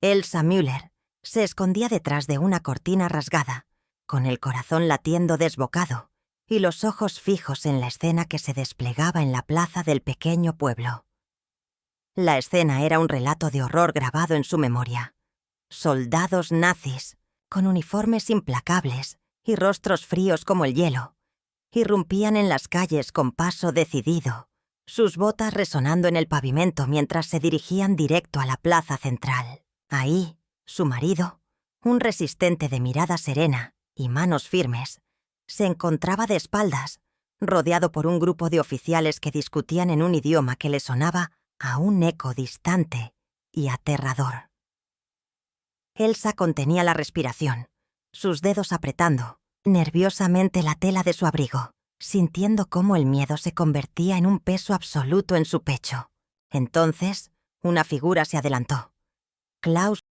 Elsa Müller se escondía detrás de una cortina rasgada, con el corazón latiendo desbocado y los ojos fijos en la escena que se desplegaba en la plaza del pequeño pueblo. La escena era un relato de horror grabado en su memoria. Soldados nazis, con uniformes implacables y rostros fríos como el hielo, irrumpían en las calles con paso decidido, sus botas resonando en el pavimento mientras se dirigían directo a la plaza central. Ahí, su marido, un resistente de mirada serena y manos firmes, se encontraba de espaldas, rodeado por un grupo de oficiales que discutían en un idioma que le sonaba a un eco distante y aterrador. Elsa contenía la respiración, sus dedos apretando nerviosamente la tela de su abrigo, sintiendo cómo el miedo se convertía en un peso absoluto en su pecho. Entonces, una figura se adelantó. Klaus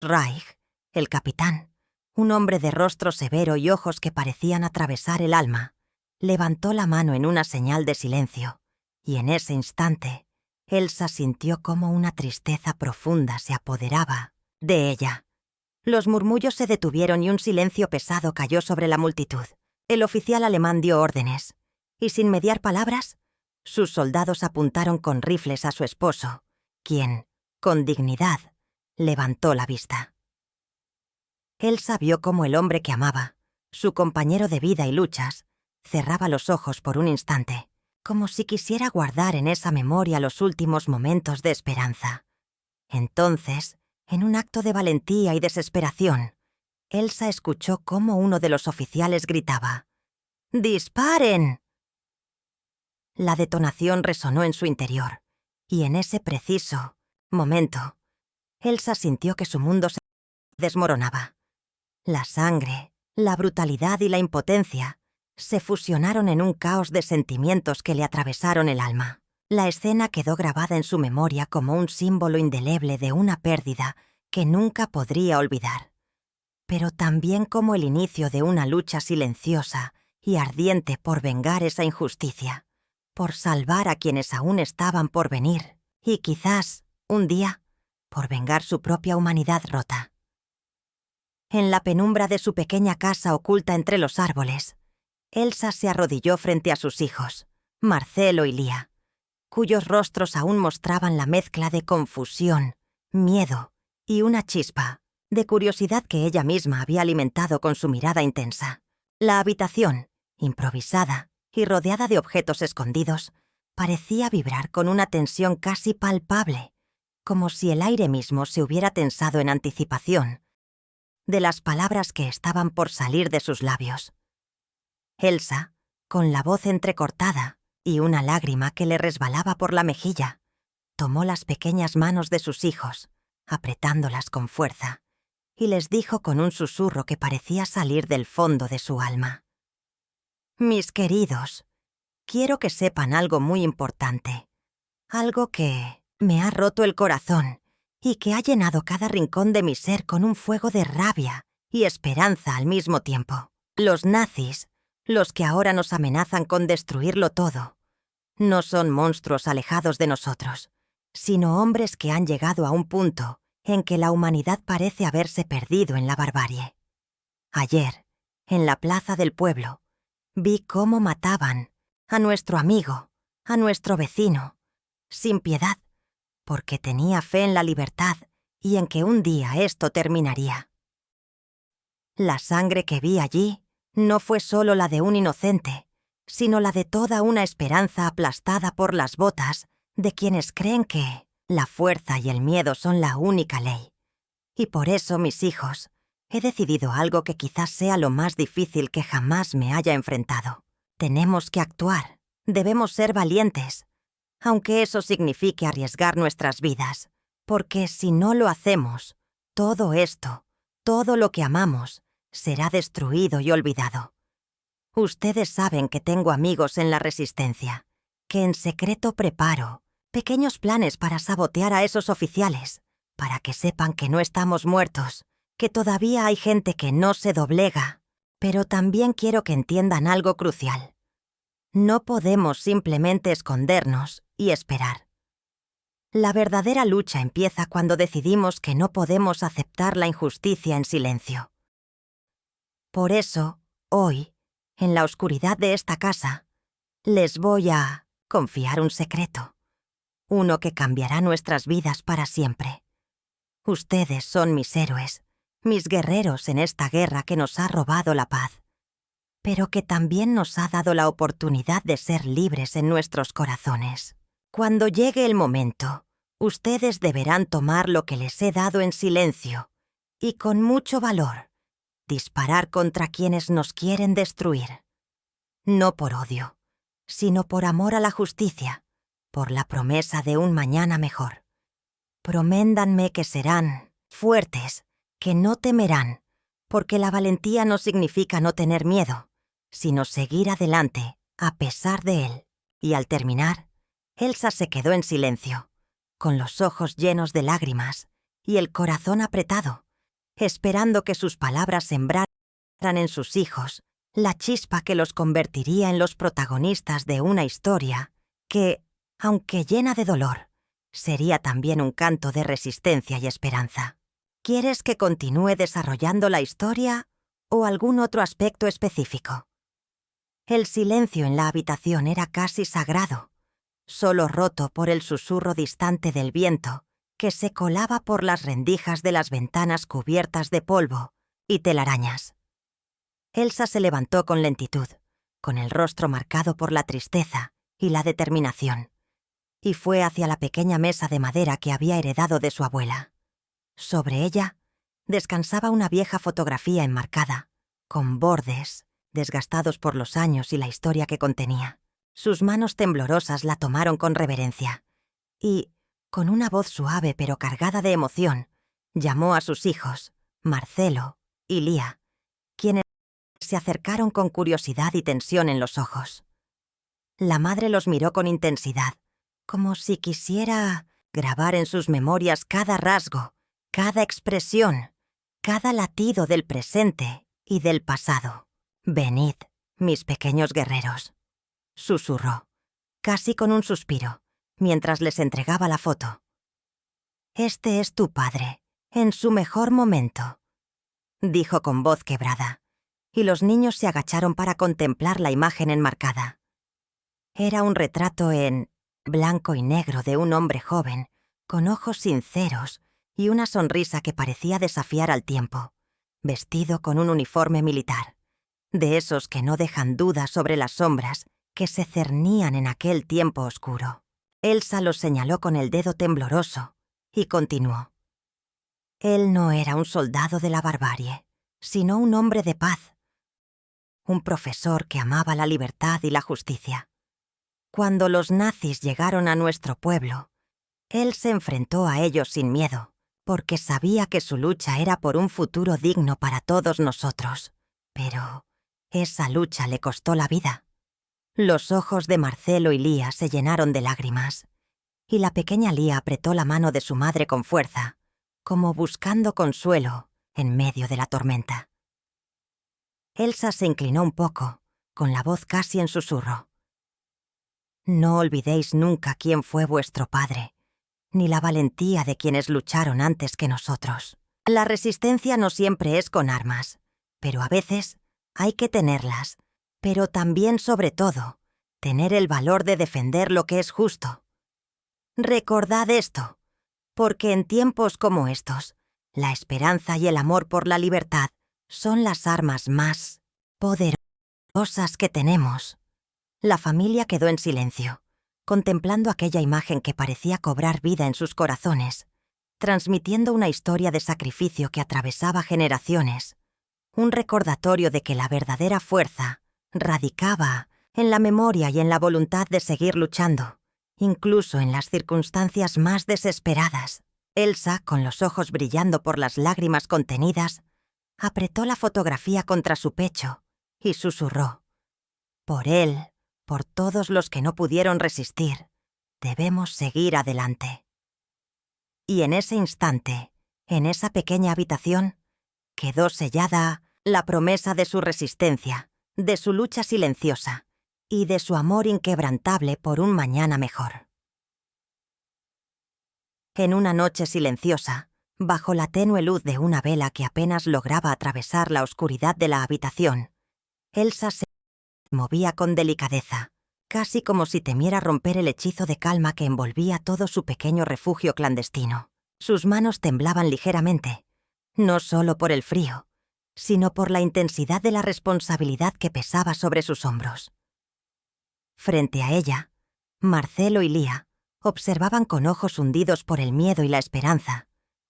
Reich, el capitán, un hombre de rostro severo y ojos que parecían atravesar el alma, levantó la mano en una señal de silencio, y en ese instante, Elsa sintió cómo una tristeza profunda se apoderaba de ella. Los murmullos se detuvieron y un silencio pesado cayó sobre la multitud. El oficial alemán dio órdenes, y sin mediar palabras, sus soldados apuntaron con rifles a su esposo, quien, con dignidad, levantó la vista. Elsa vio cómo el hombre que amaba, su compañero de vida y luchas, cerraba los ojos por un instante, como si quisiera guardar en esa memoria los últimos momentos de esperanza. Entonces, en un acto de valentía y desesperación, Elsa escuchó cómo uno de los oficiales gritaba: ¡Disparen! La detonación resonó en su interior, y en ese preciso momento, Elsa sintió que su mundo se desmoronaba. La sangre, la brutalidad y la impotencia se fusionaron en un caos de sentimientos que le atravesaron el alma. La escena quedó grabada en su memoria como un símbolo indeleble de una pérdida que nunca podría olvidar, pero también como el inicio de una lucha silenciosa y ardiente por vengar esa injusticia, por salvar a quienes aún estaban por venir y quizás, un día, por vengar su propia humanidad rota. En la penumbra de su pequeña casa oculta entre los árboles, Elsa se arrodilló frente a sus hijos, Marcelo y Lía, cuyos rostros aún mostraban la mezcla de confusión, miedo y una chispa de curiosidad que ella misma había alimentado con su mirada intensa. La habitación, improvisada y rodeada de objetos escondidos, parecía vibrar con una tensión casi palpable, como si el aire mismo se hubiera tensado en anticipación de las palabras que estaban por salir de sus labios. Elsa, con la voz entrecortada y una lágrima que le resbalaba por la mejilla, tomó las pequeñas manos de sus hijos, apretándolas con fuerza, y les dijo con un susurro que parecía salir del fondo de su alma: «Mis queridos, quiero que sepan algo muy importante, algo que me ha roto el corazón y que ha llenado cada rincón de mi ser con un fuego de rabia y esperanza al mismo tiempo. Los nazis, los que ahora nos amenazan con destruirlo todo, no son monstruos alejados de nosotros, sino hombres que han llegado a un punto en que la humanidad parece haberse perdido en la barbarie. Ayer, en la plaza del pueblo, vi cómo mataban a nuestro amigo, a nuestro vecino, sin piedad, porque tenía fe en la libertad y en que un día esto terminaría. La sangre que vi allí no fue solo la de un inocente, sino la de toda una esperanza aplastada por las botas de quienes creen que la fuerza y el miedo son la única ley. Y por eso, mis hijos, he decidido algo que quizás sea lo más difícil que jamás me haya enfrentado. Tenemos que actuar, debemos ser valientes, aunque eso signifique arriesgar nuestras vidas, porque si no lo hacemos, todo esto, todo lo que amamos, será destruido y olvidado. Ustedes saben que tengo amigos en la Resistencia, que en secreto preparo pequeños planes para sabotear a esos oficiales, para que sepan que no estamos muertos, que todavía hay gente que no se doblega. Pero también quiero que entiendan algo crucial. No podemos simplemente escondernos y esperar. La verdadera lucha empieza cuando decidimos que no podemos aceptar la injusticia en silencio. Por eso, hoy, en la oscuridad de esta casa, les voy a confiar un secreto, uno que cambiará nuestras vidas para siempre. Ustedes son mis héroes, mis guerreros en esta guerra que nos ha robado la paz, pero que también nos ha dado la oportunidad de ser libres en nuestros corazones. Cuando llegue el momento, ustedes deberán tomar lo que les he dado en silencio y con mucho valor, disparar contra quienes nos quieren destruir. No por odio, sino por amor a la justicia, por la promesa de un mañana mejor. Proméndanme que serán fuertes, que no temerán, porque la valentía no significa no tener miedo, sino seguir adelante a pesar de él. Y al terminar, Elsa se quedó en silencio, con los ojos llenos de lágrimas y el corazón apretado, esperando que sus palabras sembraran en sus hijos la chispa que los convertiría en los protagonistas de una historia que, aunque llena de dolor, sería también un canto de resistencia y esperanza. ¿Quieres que continúe desarrollando la historia o algún otro aspecto específico? El silencio en la habitación era casi sagrado, solo roto por el susurro distante del viento que se colaba por las rendijas de las ventanas cubiertas de polvo y telarañas. Elsa se levantó con lentitud, con el rostro marcado por la tristeza y la determinación, y fue hacia la pequeña mesa de madera que había heredado de su abuela. Sobre ella descansaba una vieja fotografía enmarcada, con bordes desgastados por los años y la historia que contenía. Sus manos temblorosas la tomaron con reverencia y, con una voz suave pero cargada de emoción, llamó a sus hijos, Marcelo y Lía, quienes se acercaron con curiosidad y tensión en los ojos. La madre los miró con intensidad, como si quisiera grabar en sus memorias cada rasgo, cada expresión, cada latido del presente y del pasado. «Venid, mis pequeños guerreros», susurró, casi con un suspiro, mientras les entregaba la foto. «Este es tu padre, en su mejor momento», dijo con voz quebrada, y los niños se agacharon para contemplar la imagen enmarcada. Era un retrato en blanco y negro de un hombre joven, con ojos sinceros y una sonrisa que parecía desafiar al tiempo, vestido con un uniforme militar, de esos que no dejan dudas sobre las sombras que se cernían en aquel tiempo oscuro. Elsa los señaló con el dedo tembloroso y continuó. Él no era un soldado de la barbarie, sino un hombre de paz, un profesor que amaba la libertad y la justicia. Cuando los nazis llegaron a nuestro pueblo, él se enfrentó a ellos sin miedo, porque sabía que su lucha era por un futuro digno para todos nosotros. Pero esa lucha le costó la vida. Los ojos de Marcelo y Lía se llenaron de lágrimas, y la pequeña Lía apretó la mano de su madre con fuerza, como buscando consuelo en medio de la tormenta. Elsa se inclinó un poco, con la voz casi en susurro. No olvidéis nunca quién fue vuestro padre, ni la valentía de quienes lucharon antes que nosotros. La resistencia no siempre es con armas, pero a veces hay que tenerlas, pero también, sobre todo, tener el valor de defender lo que es justo. Recordad esto, porque en tiempos como estos, la esperanza y el amor por la libertad son las armas más poderosas que tenemos. La familia quedó en silencio, contemplando aquella imagen que parecía cobrar vida en sus corazones, transmitiendo una historia de sacrificio que atravesaba generaciones, un recordatorio de que la verdadera fuerza radicaba en la memoria y en la voluntad de seguir luchando, incluso en las circunstancias más desesperadas. Elsa, con los ojos brillando por las lágrimas contenidas, apretó la fotografía contra su pecho y susurró: «Por él, por todos los que no pudieron resistir, debemos seguir adelante». Y en ese instante, en esa pequeña habitación, quedó sellada la promesa de su resistencia, de su lucha silenciosa y de su amor inquebrantable por un mañana mejor. En una noche silenciosa, bajo la tenue luz de una vela que apenas lograba atravesar la oscuridad de la habitación, Elsa se movía con delicadeza, casi como si temiera romper el hechizo de calma que envolvía todo su pequeño refugio clandestino. Sus manos temblaban ligeramente, no solo por el frío, sino por la intensidad de la responsabilidad que pesaba sobre sus hombros. Frente a ella, Marcelo y Lía observaban con ojos hundidos por el miedo y la esperanza,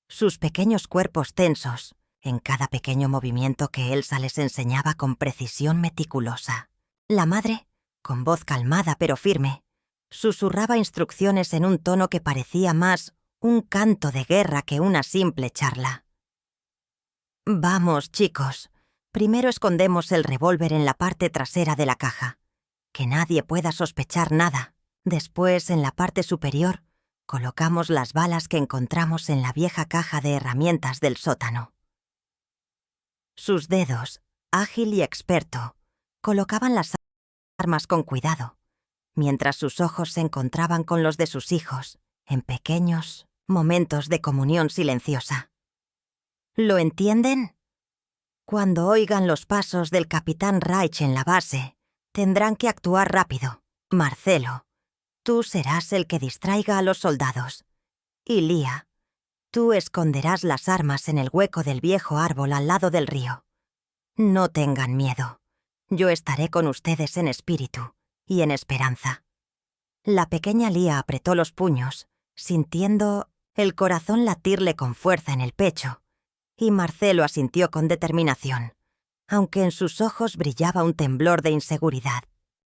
sus pequeños cuerpos tensos, en cada pequeño movimiento que Elsa les enseñaba con precisión meticulosa. La madre, con voz calmada pero firme, susurraba instrucciones en un tono que parecía más un canto de guerra que una simple charla. «Vamos, chicos. Primero escondemos el revólver en la parte trasera de la caja. Que nadie pueda sospechar nada. Después, en la parte superior, colocamos las balas que encontramos en la vieja caja de herramientas del sótano». Sus dedos, ágil y experto, colocaban las armas con cuidado, mientras sus ojos se encontraban con los de sus hijos, en pequeños momentos de comunión silenciosa. ¿Lo entienden? Cuando oigan los pasos del capitán Reich en la base, tendrán que actuar rápido. Marcelo, tú serás el que distraiga a los soldados. Y Lía, tú esconderás las armas en el hueco del viejo árbol al lado del río. No tengan miedo. Yo estaré con ustedes en espíritu y en esperanza. La pequeña Lía apretó los puños, sintiendo el corazón latirle con fuerza en el pecho, y Marcelo asintió con determinación, aunque en sus ojos brillaba un temblor de inseguridad.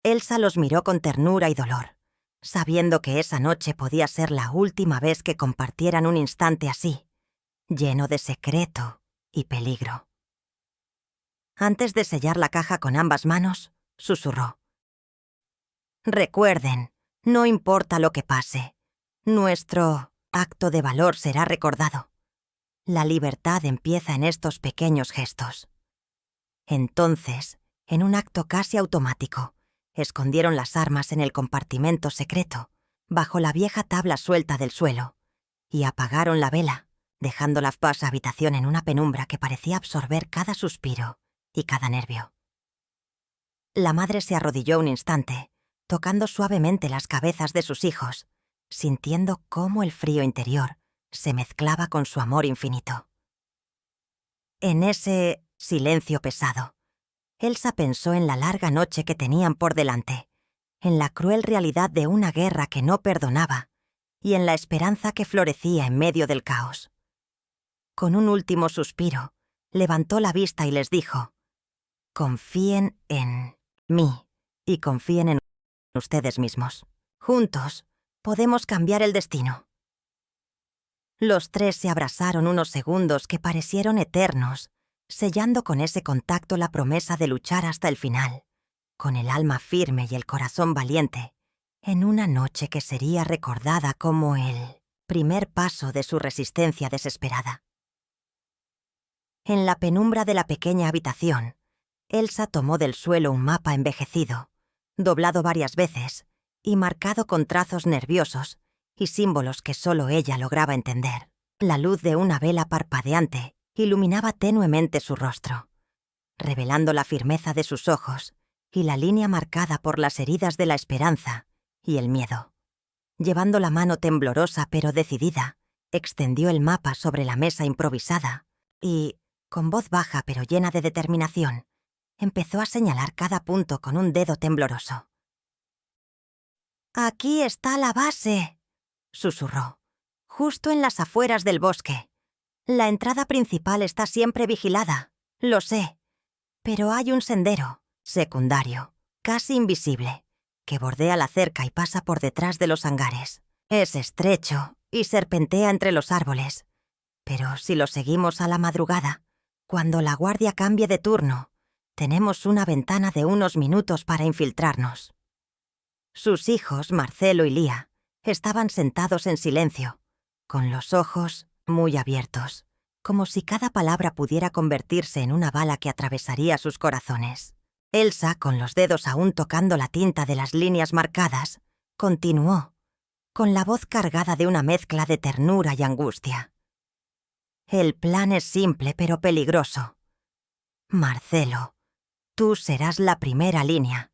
Elsa los miró con ternura y dolor, sabiendo que esa noche podía ser la última vez que compartieran un instante así, lleno de secreto y peligro. Antes de sellar la caja con ambas manos, susurró: «Recuerden, no importa lo que pase, nuestro acto de valor será recordado. La libertad empieza en estos pequeños gestos». Entonces, en un acto casi automático, escondieron las armas en el compartimento secreto, bajo la vieja tabla suelta del suelo, y apagaron la vela, dejando la vasta habitación en una penumbra que parecía absorber cada suspiro y cada nervio. La madre se arrodilló un instante, tocando suavemente las cabezas de sus hijos, sintiendo cómo el frío interior se mezclaba con su amor infinito. En ese silencio pesado, Elsa pensó en la larga noche que tenían por delante, en la cruel realidad de una guerra que no perdonaba y en la esperanza que florecía en medio del caos. Con un último suspiro, levantó la vista y les dijo: «Confíen en mí y confíen en ustedes mismos. Juntos podemos cambiar el destino». Los tres se abrazaron unos segundos que parecieron eternos, sellando con ese contacto la promesa de luchar hasta el final, con el alma firme y el corazón valiente, en una noche que sería recordada como el primer paso de su resistencia desesperada. En la penumbra de la pequeña habitación, Elsa tomó del suelo un mapa envejecido, doblado varias veces y marcado con trazos nerviosos y símbolos que solo ella lograba entender. La luz de una vela parpadeante iluminaba tenuemente su rostro, revelando la firmeza de sus ojos y la línea marcada por las heridas de la esperanza y el miedo. Llevando la mano temblorosa pero decidida, extendió el mapa sobre la mesa improvisada y, con voz baja pero llena de determinación, empezó a señalar cada punto con un dedo tembloroso. «Aquí está la base», susurró, «justo en las afueras del bosque. La entrada principal está siempre vigilada, lo sé, pero hay un sendero secundario, casi invisible, que bordea la cerca y pasa por detrás de los hangares. Es estrecho y serpentea entre los árboles, pero si lo seguimos a la madrugada, cuando la guardia cambie de turno, tenemos una ventana de unos minutos para infiltrarnos». Sus hijos, Marcelo y Lía, estaban sentados en silencio, con los ojos muy abiertos, como si cada palabra pudiera convertirse en una bala que atravesaría sus corazones. Elsa, con los dedos aún tocando la tinta de las líneas marcadas, continuó, con la voz cargada de una mezcla de ternura y angustia. El plan es simple pero peligroso. Marcelo, tú serás la primera línea.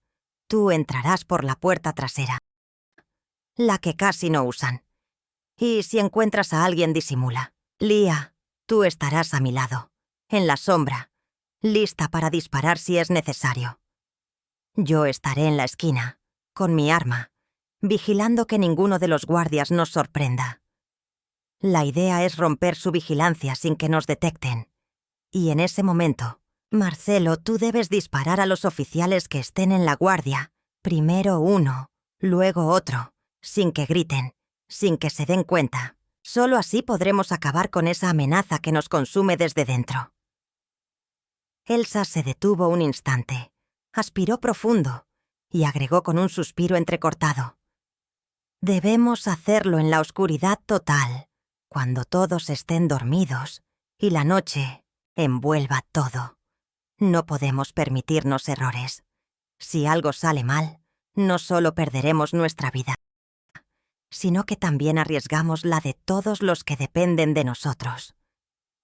Tú entrarás por la puerta trasera, la que casi no usan. Y si encuentras a alguien, disimula. Lia, tú estarás a mi lado, en la sombra, lista para disparar si es necesario. Yo estaré en la esquina, con mi arma, vigilando que ninguno de los guardias nos sorprenda. La idea es romper su vigilancia sin que nos detecten. Y en ese momento, Marcelo, tú debes disparar a los oficiales que estén en la guardia. Primero uno, luego otro, sin que griten, sin que se den cuenta. Solo así podremos acabar con esa amenaza que nos consume desde dentro. Elsa se detuvo un instante, aspiró profundo y agregó con un suspiro entrecortado. Debemos hacerlo en la oscuridad total, cuando todos estén dormidos y la noche envuelva todo. No podemos permitirnos errores. Si algo sale mal, no solo perderemos nuestra vida, sino que también arriesgamos la de todos los que dependen de nosotros.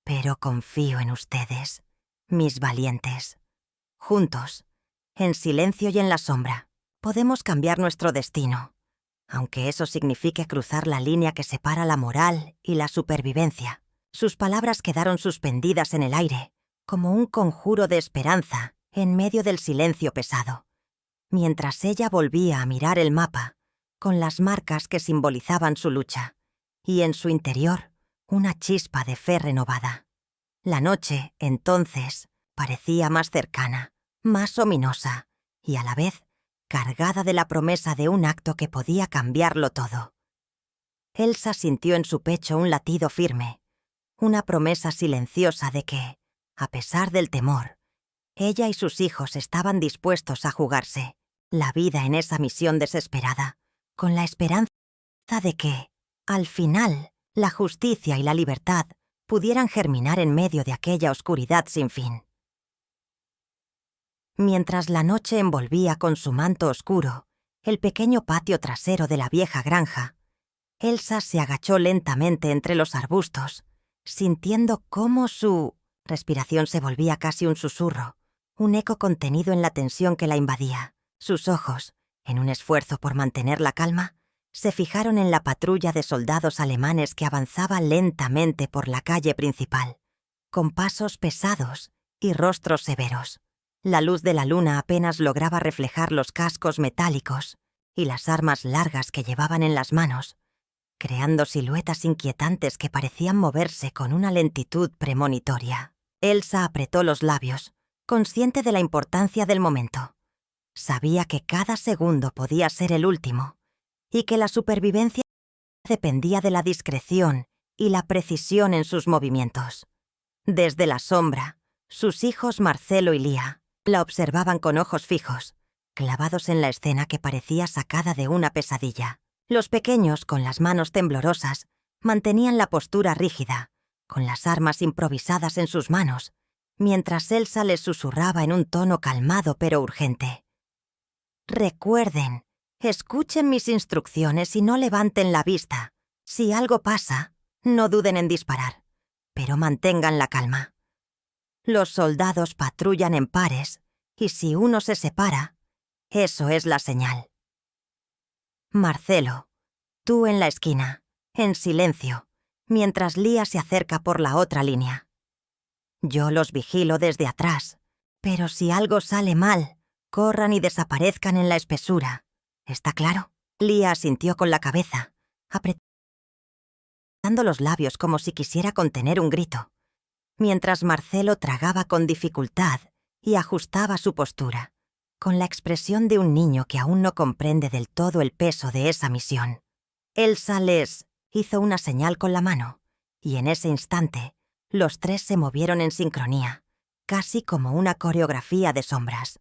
Pero confío en ustedes, mis valientes. Juntos, en silencio y en la sombra, podemos cambiar nuestro destino, aunque eso signifique cruzar la línea que separa la moral y la supervivencia. Sus palabras quedaron suspendidas en el aire, como un conjuro de esperanza en medio del silencio pesado, mientras ella volvía a mirar el mapa, con las marcas que simbolizaban su lucha, y en su interior una chispa de fe renovada. La noche, entonces, parecía más cercana, más ominosa, y a la vez cargada de la promesa de un acto que podía cambiarlo todo. Elsa sintió en su pecho un latido firme, una promesa silenciosa de que, a pesar del temor, ella y sus hijos estaban dispuestos a jugarse la vida en esa misión desesperada, con la esperanza de que, al final, la justicia y la libertad pudieran germinar en medio de aquella oscuridad sin fin. Mientras la noche envolvía con su manto oscuro el pequeño patio trasero de la vieja granja, Elsa se agachó lentamente entre los arbustos, sintiendo cómo su respiración se volvía casi un susurro, un eco contenido en la tensión que la invadía. Sus ojos, en un esfuerzo por mantener la calma, se fijaron en la patrulla de soldados alemanes que avanzaba lentamente por la calle principal, con pasos pesados y rostros severos. La luz de la luna apenas lograba reflejar los cascos metálicos y las armas largas que llevaban en las manos, creando siluetas inquietantes que parecían moverse con una lentitud premonitoria. Elsa apretó los labios, consciente de la importancia del momento. Sabía que cada segundo podía ser el último, y que la supervivencia dependía de la discreción y la precisión en sus movimientos. Desde la sombra, sus hijos Marcelo y Lia la observaban con ojos fijos, clavados en la escena que parecía sacada de una pesadilla. Los pequeños, con las manos temblorosas, mantenían la postura rígida, con las armas improvisadas en sus manos, mientras Elsa les susurraba en un tono calmado pero urgente. Recuerden, escuchen mis instrucciones y no levanten la vista. Si algo pasa, no duden en disparar, pero mantengan la calma. Los soldados patrullan en pares, y si uno se separa, eso es la señal. Marcelo, tú en la esquina, en silencio, mientras Lia se acerca por la otra línea. Yo los vigilo desde atrás, pero si algo sale mal, corran y desaparezcan en la espesura. ¿Está claro? Lia asintió con la cabeza, apretando los labios como si quisiera contener un grito, mientras Marcelo tragaba con dificultad y ajustaba su postura, con la expresión de un niño que aún no comprende del todo el peso de esa misión. Elsa les hizo una señal con la mano, y en ese instante, los tres se movieron en sincronía, casi como una coreografía de sombras.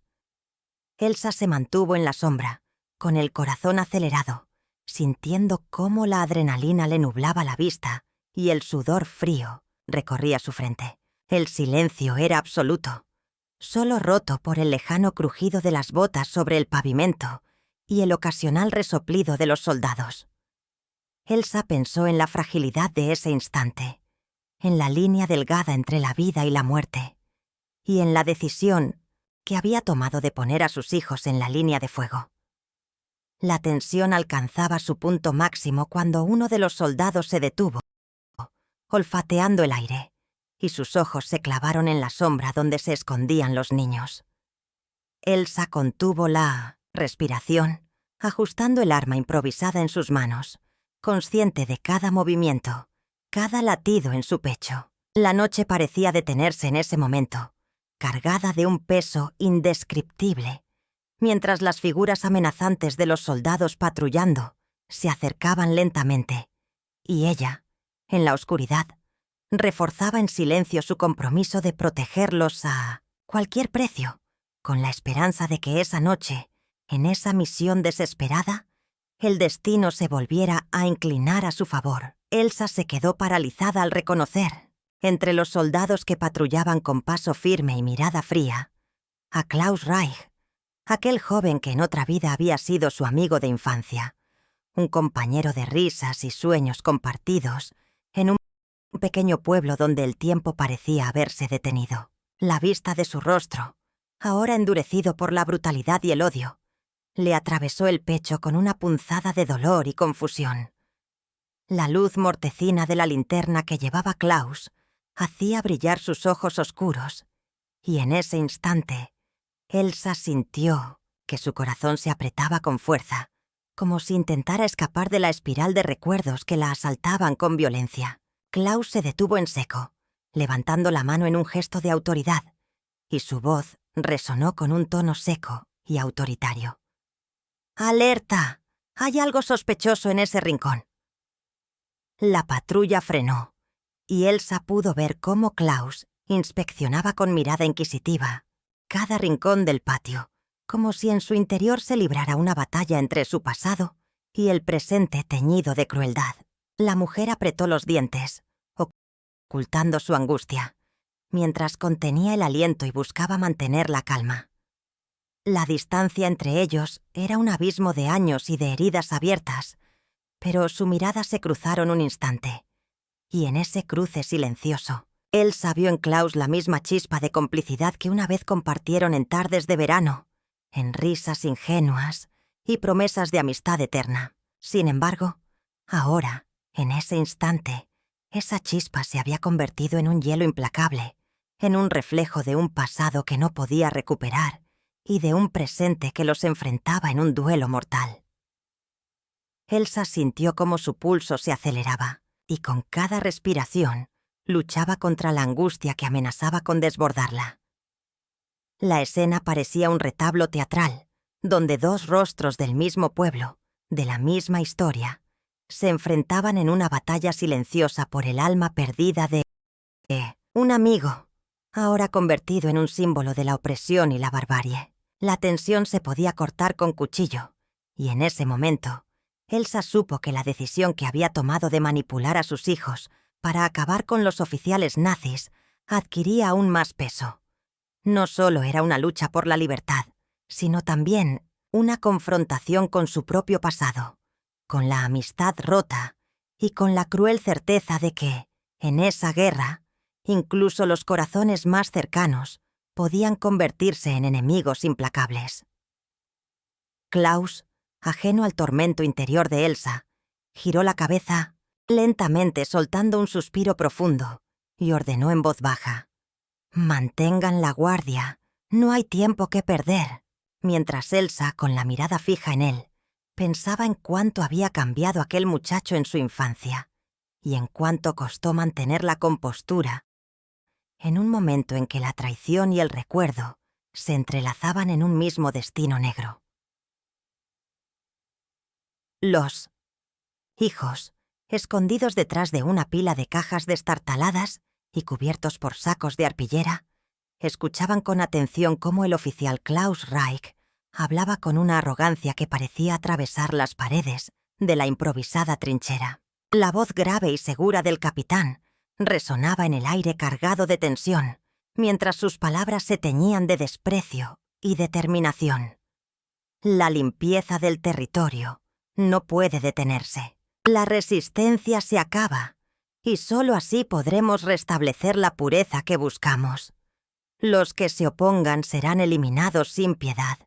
Elsa se mantuvo en la sombra, con el corazón acelerado, sintiendo cómo la adrenalina le nublaba la vista y el sudor frío recorría su frente. El silencio era absoluto, solo roto por el lejano crujido de las botas sobre el pavimento y el ocasional resoplido de los soldados. Elsa pensó en la fragilidad de ese instante, en la línea delgada entre la vida y la muerte, y en la decisión que había tomado de poner a sus hijos en la línea de fuego. La tensión alcanzaba su punto máximo cuando uno de los soldados se detuvo, olfateando el aire, y sus ojos se clavaron en la sombra donde se escondían los niños. Elsa contuvo la respiración, ajustando el arma improvisada en sus manos, consciente de cada movimiento, cada latido en su pecho. La noche parecía detenerse en ese momento, cargada de un peso indescriptible, mientras las figuras amenazantes de los soldados patrullando se acercaban lentamente, y ella, en la oscuridad, reforzaba en silencio su compromiso de protegerlos a cualquier precio, con la esperanza de que esa noche, en esa misión desesperada, el destino se volviera a inclinar a su favor. Elsa se quedó paralizada al reconocer, entre los soldados que patrullaban con paso firme y mirada fría, a Klaus Reich, aquel joven que en otra vida había sido su amigo de infancia, un compañero de risas y sueños compartidos en un pequeño pueblo donde el tiempo parecía haberse detenido. La vista de su rostro, ahora endurecido por la brutalidad y el odio, le atravesó el pecho con una punzada de dolor y confusión. La luz mortecina de la linterna que llevaba Klaus hacía brillar sus ojos oscuros, y en ese instante, Elsa sintió que su corazón se apretaba con fuerza, como si intentara escapar de la espiral de recuerdos que la asaltaban con violencia. Klaus se detuvo en seco, levantando la mano en un gesto de autoridad, y su voz resonó con un tono seco y autoritario. «¡Alerta! Hay algo sospechoso en ese rincón». La patrulla frenó, y Elsa pudo ver cómo Klaus inspeccionaba con mirada inquisitiva cada rincón del patio, como si en su interior se librara una batalla entre su pasado y el presente teñido de crueldad. La mujer apretó los dientes, ocultando su angustia, mientras contenía el aliento y buscaba mantener la calma. La distancia entre ellos era un abismo de años y de heridas abiertas, pero su mirada se cruzaron un instante, y en ese cruce silencioso, Elsa vio en Klaus la misma chispa de complicidad que una vez compartieron en tardes de verano, en risas ingenuas y promesas de amistad eterna. Sin embargo, ahora, en ese instante, esa chispa se había convertido en un hielo implacable, en un reflejo de un pasado que no podía recuperar y de un presente que los enfrentaba en un duelo mortal. Elsa sintió cómo su pulso se aceleraba, y con cada respiración luchaba contra la angustia que amenazaba con desbordarla. La escena parecía un retablo teatral, donde dos rostros del mismo pueblo, de la misma historia, se enfrentaban en una batalla silenciosa por el alma perdida de un amigo, ahora convertido en un símbolo de la opresión y la barbarie. La tensión se podía cortar con cuchillo, y en ese momento, Elsa supo que la decisión que había tomado de manipular a sus hijos para acabar con los oficiales nazis adquiría aún más peso. No solo era una lucha por la libertad, sino también una confrontación con su propio pasado, con la amistad rota y con la cruel certeza de que, en esa guerra, incluso los corazones más cercanos podían convertirse en enemigos implacables. Klaus, ajeno al tormento interior de Elsa, giró la cabeza lentamente, soltando un suspiro profundo, y ordenó en voz baja: «Mantengan la guardia, no hay tiempo que perder», mientras Elsa, con la mirada fija en él, pensaba en cuánto había cambiado aquel muchacho en su infancia, y en cuánto costó mantener la compostura en un momento en que la traición y el recuerdo se entrelazaban en un mismo destino negro. Los hijos, escondidos detrás de una pila de cajas destartaladas y cubiertos por sacos de arpillera, escuchaban con atención cómo el oficial Klaus Reich hablaba con una arrogancia que parecía atravesar las paredes de la improvisada trinchera. La voz grave y segura del capitán resonaba en el aire cargado de tensión, mientras sus palabras se teñían de desprecio y determinación. La limpieza del territorio no puede detenerse. La resistencia se acaba, y solo así podremos restablecer la pureza que buscamos. Los que se opongan serán eliminados sin piedad,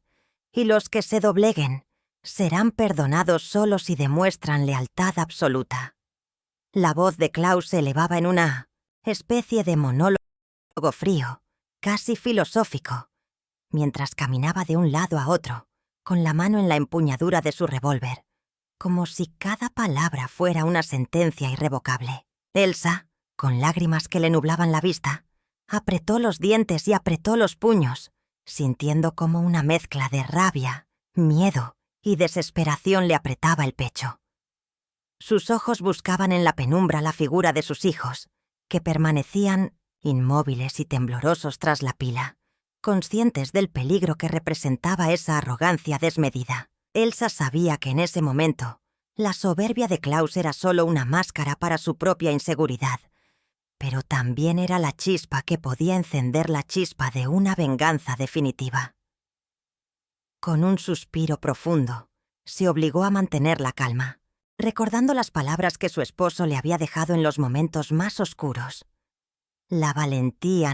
y los que se dobleguen serán perdonados solo si demuestran lealtad absoluta. La voz de Klaus se elevaba en una especie de monólogo frío, casi filosófico, mientras caminaba de un lado a otro, con la mano en la empuñadura de su revólver, como si cada palabra fuera una sentencia irrevocable. Elsa, con lágrimas que le nublaban la vista, apretó los dientes y apretó los puños, sintiendo como una mezcla de rabia, miedo y desesperación le apretaba el pecho. Sus ojos buscaban en la penumbra la figura de sus hijos, que permanecían inmóviles y temblorosos tras la pila, conscientes del peligro que representaba esa arrogancia desmedida. Elsa sabía que en ese momento la soberbia de Klaus era solo una máscara para su propia inseguridad, pero también era la chispa que podía encender la chispa de una venganza definitiva. Con un suspiro profundo, se obligó a mantener la calma, recordando las palabras que su esposo le había dejado en los momentos más oscuros. La valentía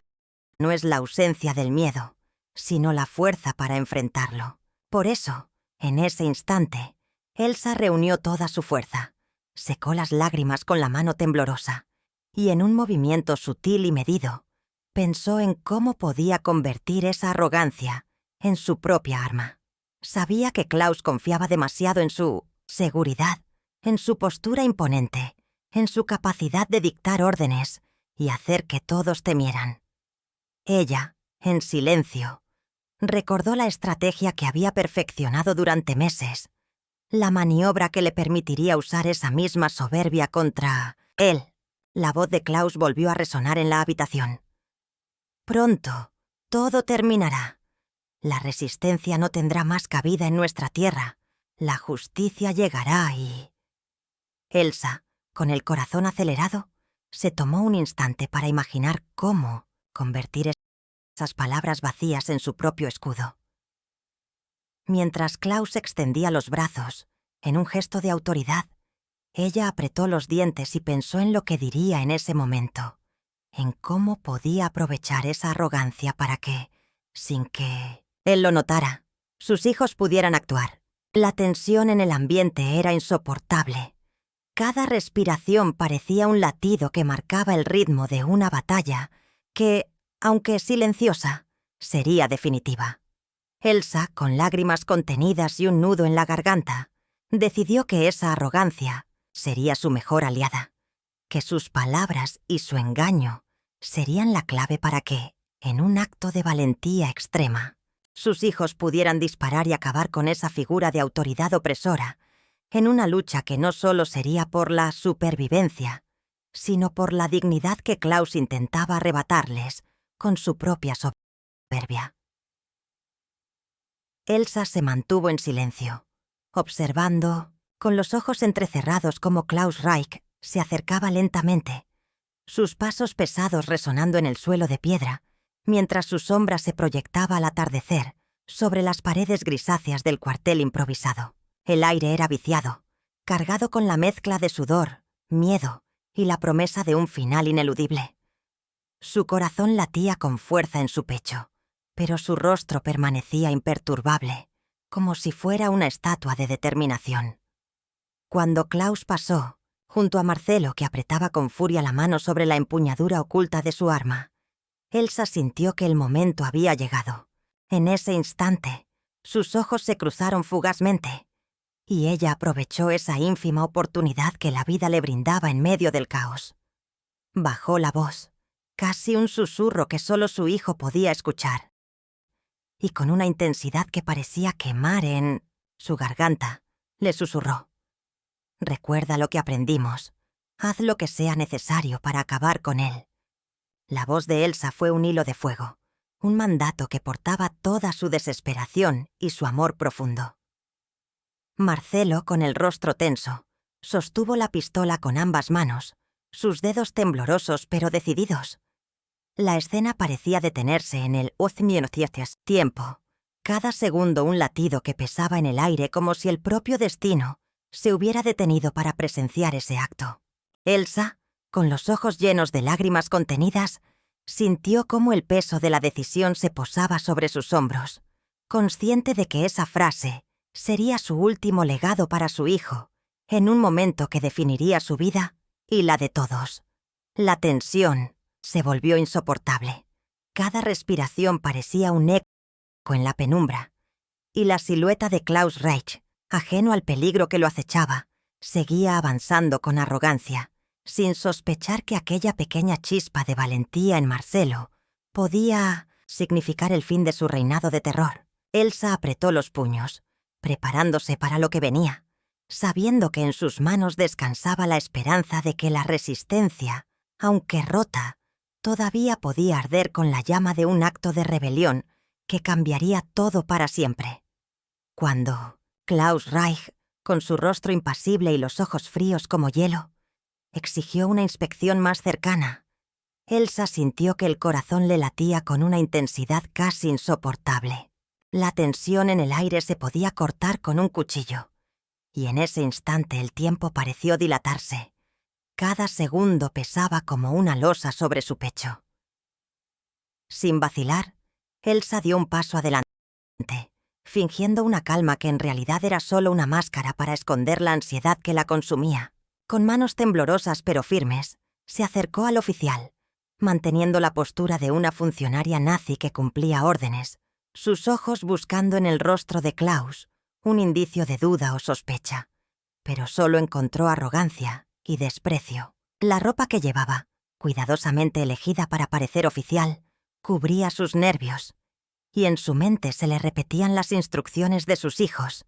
no es la ausencia del miedo, sino la fuerza para enfrentarlo. Por eso, en ese instante, Elsa reunió toda su fuerza, secó las lágrimas con la mano temblorosa, y en un movimiento sutil y medido, pensó en cómo podía convertir esa arrogancia en su propia arma. Sabía que Klaus confiaba demasiado en su seguridad, en su postura imponente, en su capacidad de dictar órdenes y hacer que todos temieran. Ella, en silencio, recordó la estrategia que había perfeccionado durante meses, la maniobra que le permitiría usar esa misma soberbia contra él. La voz de Klaus volvió a resonar en la habitación. Pronto, todo terminará. La resistencia no tendrá más cabida en nuestra tierra. La justicia llegará y... Elsa, con el corazón acelerado, se tomó un instante para imaginar cómo convertir esas palabras vacías en su propio escudo. Mientras Klaus extendía los brazos, en un gesto de autoridad, ella apretó los dientes y pensó en lo que diría en ese momento, en cómo podía aprovechar esa arrogancia para que, sin que él lo notara, sus hijos pudieran actuar. La tensión en el ambiente era insoportable. Cada respiración parecía un latido que marcaba el ritmo de una batalla que, aunque silenciosa, sería definitiva. Elsa, con lágrimas contenidas y un nudo en la garganta, decidió que esa arrogancia sería su mejor aliada, que sus palabras y su engaño serían la clave para que, en un acto de valentía extrema, sus hijos pudieran disparar y acabar con esa figura de autoridad opresora, en una lucha que no solo sería por la supervivencia, sino por la dignidad que Klaus intentaba arrebatarles con su propia soberbia. Elsa se mantuvo en silencio, observando, con los ojos entrecerrados, cómo Klaus Reich se acercaba lentamente, sus pasos pesados resonando en el suelo de piedra, mientras su sombra se proyectaba al atardecer sobre las paredes grisáceas del cuartel improvisado. El aire era viciado, cargado con la mezcla de sudor, miedo y la promesa de un final ineludible. Su corazón latía con fuerza en su pecho, pero su rostro permanecía imperturbable, como si fuera una estatua de determinación. Cuando Klaus pasó, junto a Marcelo, que apretaba con furia la mano sobre la empuñadura oculta de su arma, Elsa sintió que el momento había llegado. En ese instante, sus ojos se cruzaron fugazmente, y ella aprovechó esa ínfima oportunidad que la vida le brindaba en medio del caos. Bajó la voz, casi un susurro que solo su hijo podía escuchar, y con una intensidad que parecía quemar en su garganta, le susurró: «Recuerda lo que aprendimos. Haz lo que sea necesario para acabar con él». La voz de Elsa fue un hilo de fuego, un mandato que portaba toda su desesperación y su amor profundo. Marcelo, con el rostro tenso, sostuvo la pistola con ambas manos, sus dedos temblorosos pero decididos. La escena parecía detenerse en el tiempo, cada segundo un latido que pesaba en el aire como si el propio destino se hubiera detenido para presenciar ese acto. Elsa, con los ojos llenos de lágrimas contenidas, sintió cómo el peso de la decisión se posaba sobre sus hombros, consciente de que esa frase sería su último legado para su hijo, en un momento que definiría su vida y la de todos. La tensión se volvió insoportable. Cada respiración parecía un eco en la penumbra, y la silueta de Klaus Reich, ajeno al peligro que lo acechaba, seguía avanzando con arrogancia, sin sospechar que aquella pequeña chispa de valentía en Marcelo podía significar el fin de su reinado de terror. Elsa apretó los puños, preparándose para lo que venía, sabiendo que en sus manos descansaba la esperanza de que la resistencia, aunque rota, todavía podía arder con la llama de un acto de rebelión que cambiaría todo para siempre. Cuando Klaus Reich, con su rostro impasible y los ojos fríos como hielo, exigió una inspección más cercana, Elsa sintió que el corazón le latía con una intensidad casi insoportable. La tensión en el aire se podía cortar con un cuchillo, y en ese instante el tiempo pareció dilatarse. Cada segundo pesaba como una losa sobre su pecho. Sin vacilar, Elsa dio un paso adelante, fingiendo una calma que en realidad era solo una máscara para esconder la ansiedad que la consumía. Con manos temblorosas pero firmes, se acercó al oficial, manteniendo la postura de una funcionaria nazi que cumplía órdenes, sus ojos buscando en el rostro de Klaus un indicio de duda o sospecha, pero solo encontró arrogancia y desprecio. La ropa que llevaba, cuidadosamente elegida para parecer oficial, cubría sus nervios, y en su mente se le repetían las instrucciones de sus hijos.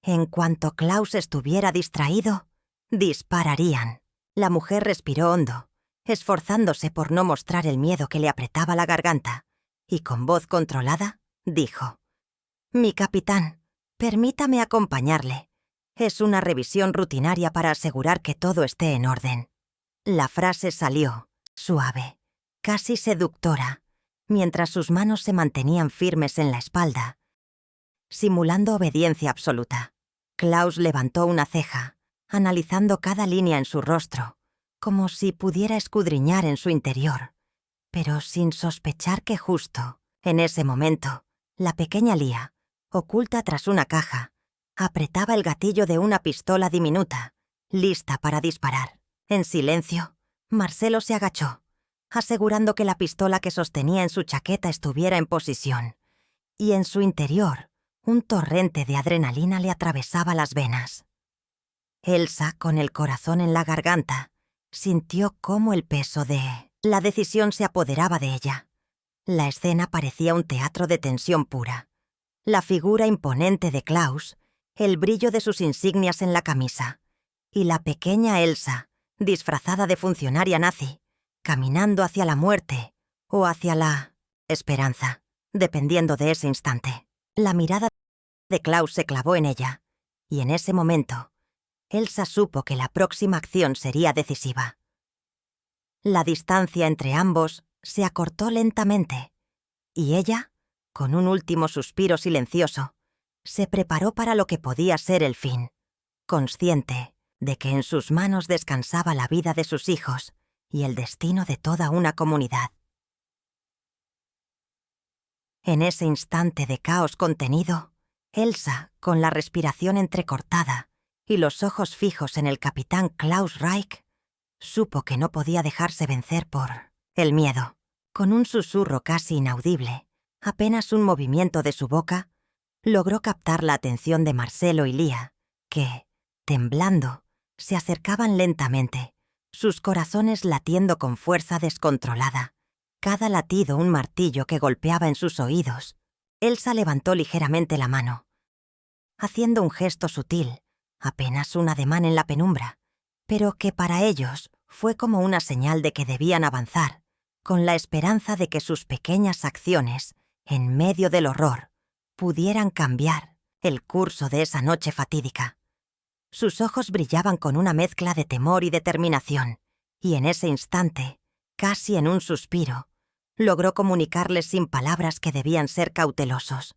En cuanto Klaus estuviera distraído, dispararían. La mujer respiró hondo, esforzándose por no mostrar el miedo que le apretaba la garganta, y con voz controlada, dijo: «Mi capitán, permítame acompañarle. Es una revisión rutinaria para asegurar que todo esté en orden». La frase salió, suave, casi seductora, mientras sus manos se mantenían firmes en la espalda, simulando obediencia absoluta. Klaus levantó una ceja, analizando cada línea en su rostro, como si pudiera escudriñar en su interior, pero sin sospechar que justo, en ese momento, la pequeña Lia, oculta tras una caja, apretaba el gatillo de una pistola diminuta, lista para disparar. En silencio, Marcelo se agachó, asegurando que la pistola que sostenía en su chaqueta estuviera en posición, y en su interior, un torrente de adrenalina le atravesaba las venas. Elsa, con el corazón en la garganta, sintió cómo el peso de la decisión se apoderaba de ella. La escena parecía un teatro de tensión pura. La figura imponente de Klaus, el brillo de sus insignias en la camisa, y la pequeña Elsa, disfrazada de funcionaria nazi, caminando hacia la muerte o hacia la esperanza, dependiendo de ese instante. La mirada de Klaus se clavó en ella, y en ese momento, Elsa supo que la próxima acción sería decisiva. La distancia entre ambos se acortó lentamente, y ella, con un último suspiro silencioso, se preparó para lo que podía ser el fin, consciente de que en sus manos descansaba la vida de sus hijos y el destino de toda una comunidad. En ese instante de caos contenido, Elsa, con la respiración entrecortada y los ojos fijos en el capitán Klaus Reich, supo que no podía dejarse vencer por el miedo. Con un susurro casi inaudible, apenas un movimiento de su boca, logró captar la atención de Marcelo y Lia, que, temblando, se acercaban lentamente, sus corazones latiendo con fuerza descontrolada, cada latido un martillo que golpeaba en sus oídos. Elsa levantó ligeramente la mano, haciendo un gesto sutil, apenas un ademán en la penumbra, pero que para ellos fue como una señal de que debían avanzar, con la esperanza de que sus pequeñas acciones, en medio del horror, pudieran cambiar el curso de esa noche fatídica. Sus ojos brillaban con una mezcla de temor y determinación, y en ese instante, casi en un suspiro, logró comunicarles sin palabras que debían ser cautelosos,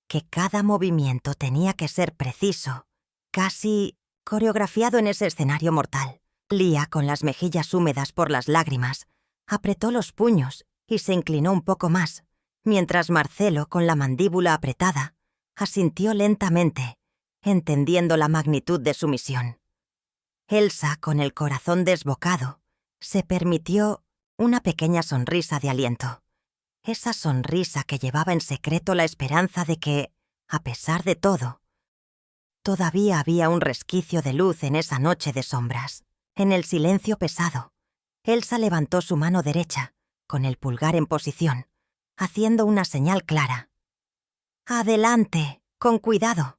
que cada movimiento tenía que ser preciso, casi coreografiado en ese escenario mortal. Lia, con las mejillas húmedas por las lágrimas, apretó los puños y se inclinó un poco más, mientras Marcelo, con la mandíbula apretada, asintió lentamente, entendiendo la magnitud de su misión. Elsa, con el corazón desbocado, se permitió una pequeña sonrisa de aliento. Esa sonrisa que llevaba en secreto la esperanza de que, a pesar de todo, todavía había un resquicio de luz en esa noche de sombras. En el silencio pesado, Elsa levantó su mano derecha, con el pulgar en posición, haciendo una señal clara. «Adelante, con cuidado».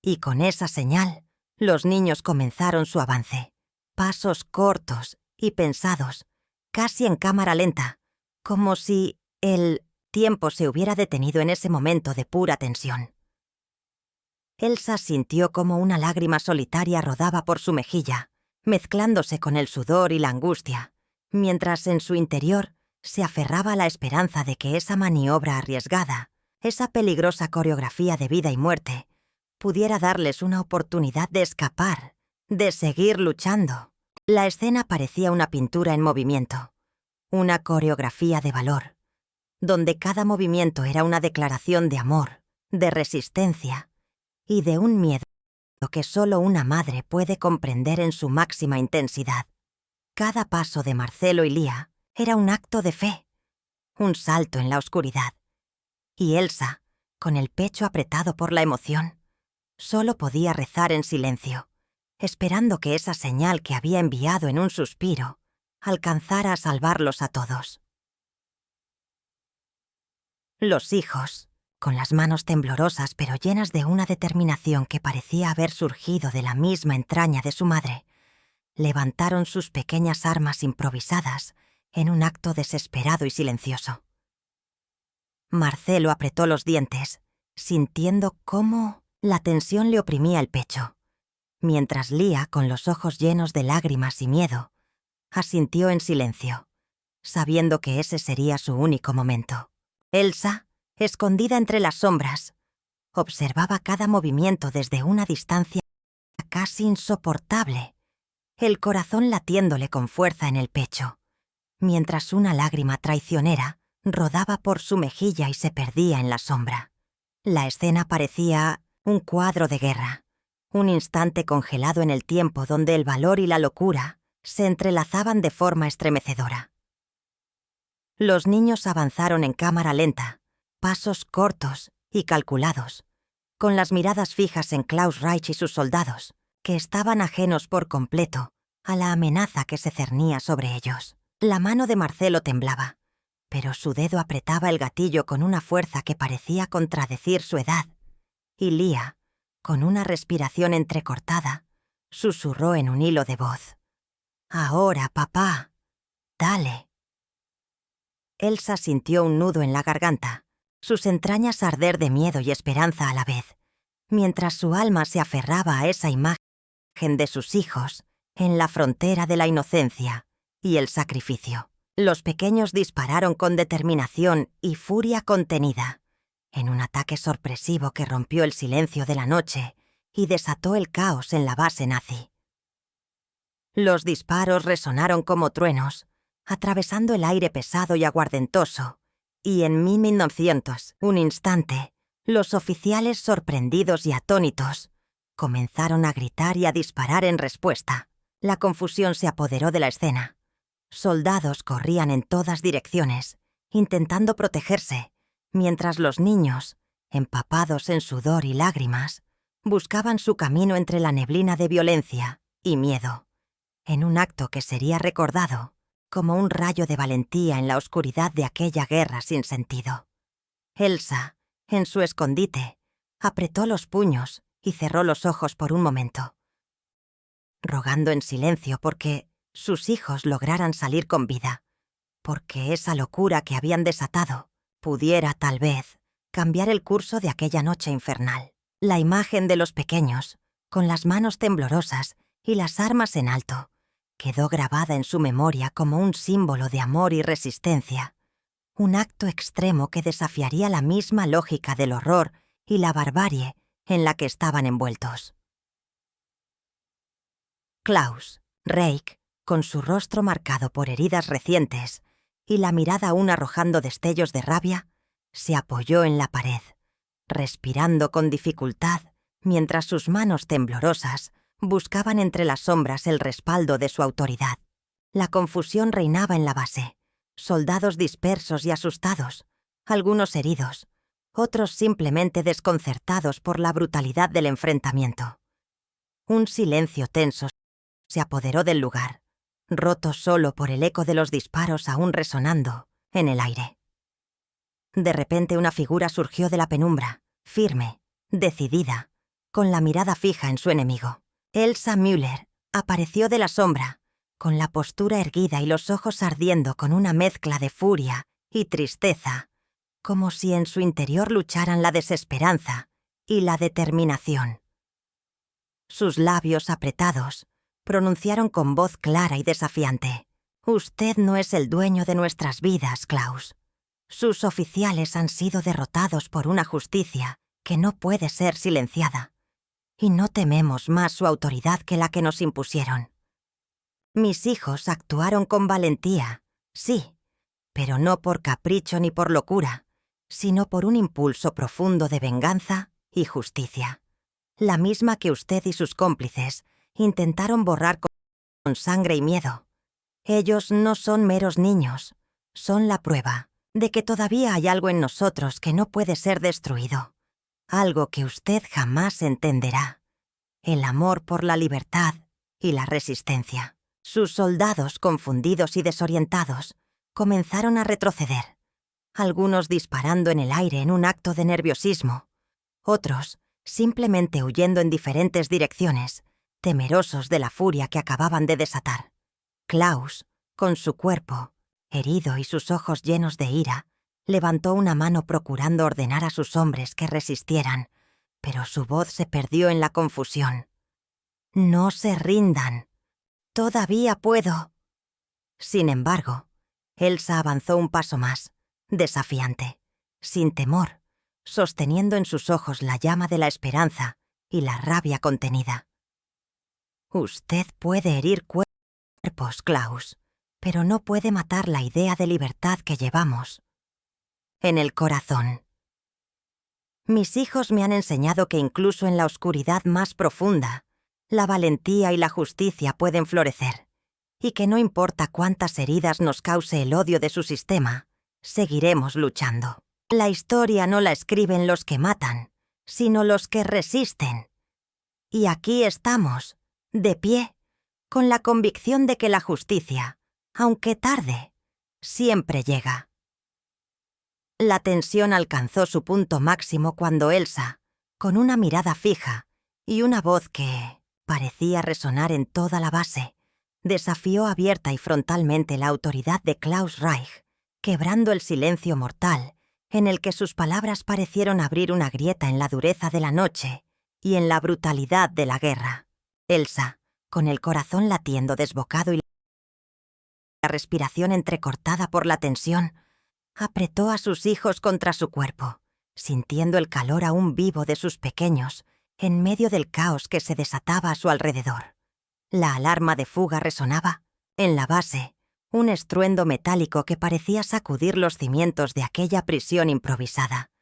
Y con esa señal, los niños comenzaron su avance. Pasos cortos y pensados, casi en cámara lenta, como si el tiempo se hubiera detenido en ese momento de pura tensión. Elsa sintió como una lágrima solitaria rodaba por su mejilla, mezclándose con el sudor y la angustia, mientras en su interior se aferraba a la esperanza de que esa maniobra arriesgada, esa peligrosa coreografía de vida y muerte, pudiera darles una oportunidad de escapar, de seguir luchando. La escena parecía una pintura en movimiento, una coreografía de valor, donde cada movimiento era una declaración de amor, de resistencia y de un miedo que solo una madre puede comprender en su máxima intensidad. Cada paso de Marcelo y Lia era un acto de fe, un salto en la oscuridad. Y Elsa, con el pecho apretado por la emoción, solo podía rezar en silencio, esperando que esa señal que había enviado en un suspiro alcanzara a salvarlos a todos. Los hijos, con las manos temblorosas pero llenas de una determinación que parecía haber surgido de la misma entraña de su madre, levantaron sus pequeñas armas improvisadas en un acto desesperado y silencioso. Marcelo apretó los dientes, sintiendo cómo la tensión le oprimía el pecho, mientras Lia, con los ojos llenos de lágrimas y miedo, asintió en silencio, sabiendo que ese sería su único momento. Elsa, escondida entre las sombras, observaba cada movimiento desde una distancia casi insoportable, el corazón latiéndole con fuerza en el pecho, mientras una lágrima traicionera rodaba por su mejilla y se perdía en la sombra. La escena parecía un cuadro de guerra, un instante congelado en el tiempo donde el valor y la locura se entrelazaban de forma estremecedora. Los niños avanzaron en cámara lenta, pasos cortos y calculados, con las miradas fijas en Klaus Reich y sus soldados, que estaban ajenos por completo a la amenaza que se cernía sobre ellos. La mano de Marcelo temblaba, pero su dedo apretaba el gatillo con una fuerza que parecía contradecir su edad, y Lia, con una respiración entrecortada, susurró en un hilo de voz: «Ahora, papá, dale». Elsa sintió un nudo en la garganta, sus entrañas arder de miedo y esperanza a la vez, mientras su alma se aferraba a esa imagen de sus hijos en la frontera de la inocencia y el sacrificio. Los pequeños dispararon con determinación y furia contenida, en un ataque sorpresivo que rompió el silencio de la noche y desató el caos en la base nazi. Los disparos resonaron como truenos, atravesando el aire pesado y aguardentoso, y en 1900, un instante, los oficiales, sorprendidos y atónitos, comenzaron a gritar y a disparar en respuesta. La confusión se apoderó de la escena. Soldados corrían en todas direcciones, intentando protegerse, mientras los niños, empapados en sudor y lágrimas, buscaban su camino entre la neblina de violencia y miedo, en un acto que sería recordado como un rayo de valentía en la oscuridad de aquella guerra sin sentido. Elsa, en su escondite, apretó los puños y cerró los ojos por un momento, rogando en silencio porque sus hijos lograran salir con vida, porque esa locura que habían desatado pudiera, tal vez, cambiar el curso de aquella noche infernal. La imagen de los pequeños, con las manos temblorosas y las armas en alto, quedó grabada en su memoria como un símbolo de amor y resistencia, un acto extremo que desafiaría la misma lógica del horror y la barbarie en la que estaban envueltos. Klaus, Reik, con su rostro marcado por heridas recientes y la mirada aún arrojando destellos de rabia, se apoyó en la pared, respirando con dificultad mientras sus manos temblorosas buscaban entre las sombras el respaldo de su autoridad. La confusión reinaba en la base. Soldados dispersos y asustados, algunos heridos, otros simplemente desconcertados por la brutalidad del enfrentamiento. Un silencio tenso se apoderó del lugar, roto solo por el eco de los disparos aún resonando en el aire. De repente una figura surgió de la penumbra, firme, decidida, con la mirada fija en su enemigo. Elsa Müller apareció de la sombra, con la postura erguida y los ojos ardiendo con una mezcla de furia y tristeza, como si en su interior lucharan la desesperanza y la determinación. Sus labios apretados pronunciaron con voz clara y desafiante: «Usted no es el dueño de nuestras vidas, Klaus. Sus oficiales han sido derrotados por una justicia que no puede ser silenciada, y no tememos más su autoridad que la que nos impusieron. Mis hijos actuaron con valentía, sí, pero no por capricho ni por locura, sino por un impulso profundo de venganza y justicia, la misma que usted y sus cómplices intentaron borrar con sangre y miedo. Ellos no son meros niños, son la prueba de que todavía hay algo en nosotros que no puede ser destruido, algo que usted jamás entenderá: el amor por la libertad y la resistencia». Sus soldados, confundidos y desorientados, comenzaron a retroceder, algunos disparando en el aire en un acto de nerviosismo, otros simplemente huyendo en diferentes direcciones, temerosos de la furia que acababan de desatar. Klaus, con su cuerpo herido y sus ojos llenos de ira, levantó una mano procurando ordenar a sus hombres que resistieran, pero su voz se perdió en la confusión. «No se rindan. Todavía puedo». Sin embargo, Elsa avanzó un paso más, desafiante, sin temor, sosteniendo en sus ojos la llama de la esperanza y la rabia contenida. «Usted puede herir cuerpos, Klaus, pero no puede matar la idea de libertad que llevamos en el corazón. Mis hijos me han enseñado que incluso en la oscuridad más profunda, la valentía y la justicia pueden florecer, y que no importa cuántas heridas nos cause el odio de su sistema, seguiremos luchando. La historia no la escriben los que matan, sino los que resisten. Y aquí estamos, de pie, con la convicción de que la justicia, aunque tarde, siempre llega». La tensión alcanzó su punto máximo cuando Elsa, con una mirada fija y una voz que parecía resonar en toda la base, desafió abierta y frontalmente la autoridad de Klaus Reich, quebrando el silencio mortal en el que sus palabras parecieron abrir una grieta en la dureza de la noche y en la brutalidad de la guerra. Elsa, con el corazón latiendo desbocado y la respiración entrecortada por la tensión, apretó a sus hijos contra su cuerpo, sintiendo el calor aún vivo de sus pequeños en medio del caos que se desataba a su alrededor. La alarma de fuga resonaba. En la base, un estruendo metálico que parecía sacudir los cimientos de aquella prisión improvisada,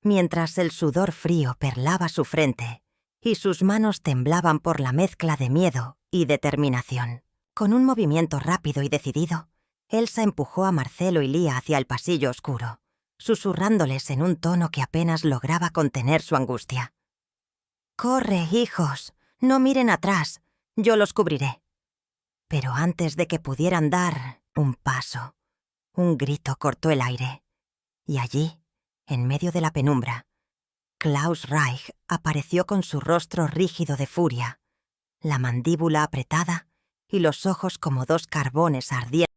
mientras el sudor frío perlaba su frente y sus manos temblaban por la mezcla de miedo y determinación. Con un movimiento rápido y decidido, Elsa empujó a Marcelo y Lía hacia el pasillo oscuro, susurrándoles en un tono que apenas lograba contener su angustia. «Corre, hijos, no miren atrás, yo los cubriré». Pero antes de que pudieran dar un paso, un grito cortó el aire, y allí, en medio de la penumbra, Klaus Reich apareció con su rostro rígido de furia, la mandíbula apretada y los ojos como dos carbones ardiendo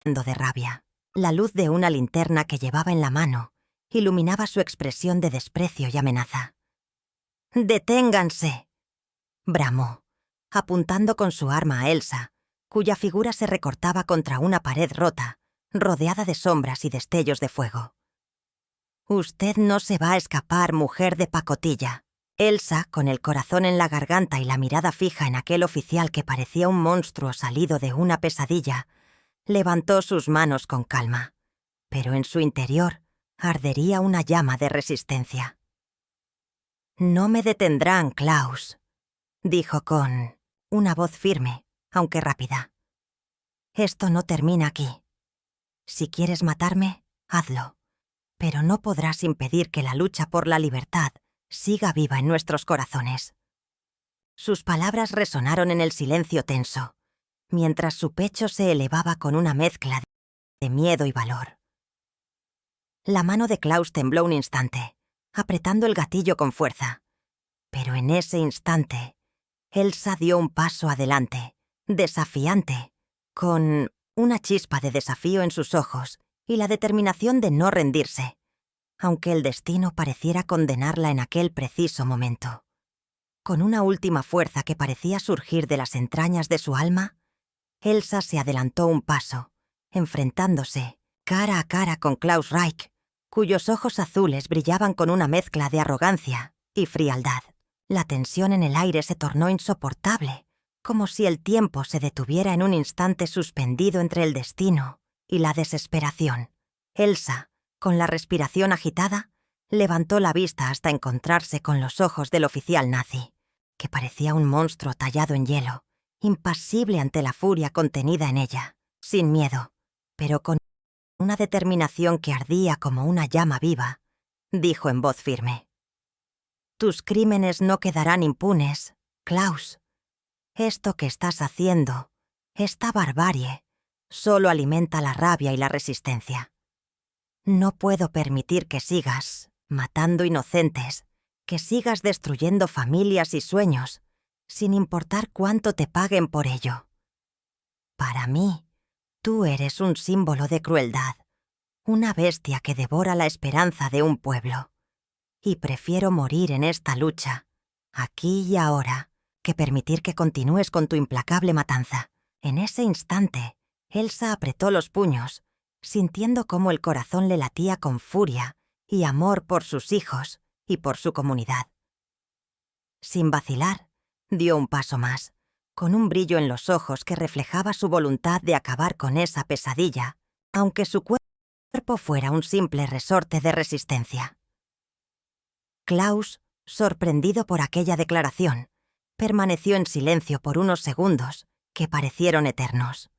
de rabia. La luz de una linterna que llevaba en la mano iluminaba su expresión de desprecio y amenaza. «¡Deténganse!», bramó, apuntando con su arma a Elsa, cuya figura se recortaba contra una pared rota, rodeada de sombras y destellos de fuego. «Usted no se va a escapar, mujer de pacotilla». Elsa, con el corazón en la garganta y la mirada fija en aquel oficial que parecía un monstruo salido de una pesadilla, levantó sus manos con calma, pero en su interior ardería una llama de resistencia. «No me detendrán, Klaus», dijo con una voz firme, aunque rápida. «Esto no termina aquí. Si quieres matarme, hazlo, pero no podrás impedir que la lucha por la libertad siga viva en nuestros corazones». Sus palabras resonaron en el silencio tenso, mientras su pecho se elevaba con una mezcla de miedo y valor. La mano de Klaus tembló un instante, apretando el gatillo con fuerza. Pero en ese instante, Elsa dio un paso adelante, desafiante, con una chispa de desafío en sus ojos y la determinación de no rendirse, aunque el destino pareciera condenarla en aquel preciso momento. Con una última fuerza que parecía surgir de las entrañas de su alma, Elsa se adelantó un paso, enfrentándose cara a cara con Klaus Reich, cuyos ojos azules brillaban con una mezcla de arrogancia y frialdad. La tensión en el aire se tornó insoportable, como si el tiempo se detuviera en un instante suspendido entre el destino y la desesperación. Elsa, con la respiración agitada, levantó la vista hasta encontrarse con los ojos del oficial nazi, que parecía un monstruo tallado en hielo, impasible ante la furia contenida en ella, sin miedo, pero con una determinación que ardía como una llama viva. Dijo en voz firme: «Tus crímenes no quedarán impunes, Klaus. Esto que estás haciendo, esta barbarie, solo alimenta la rabia y la resistencia. No puedo permitir que sigas matando inocentes, que sigas destruyendo familias y sueños, sin importar cuánto te paguen por ello. Para mí, tú eres un símbolo de crueldad, una bestia que devora la esperanza de un pueblo. Y prefiero morir en esta lucha, aquí y ahora, que permitir que continúes con tu implacable matanza». En ese instante, Elsa apretó los puños, sintiendo cómo el corazón le latía con furia y amor por sus hijos y por su comunidad. Sin vacilar, dio un paso más, con un brillo en los ojos que reflejaba su voluntad de acabar con esa pesadilla, aunque su cuerpo fuera un simple resorte de resistencia. Klaus, sorprendido por aquella declaración, permaneció en silencio por unos segundos que parecieron eternos.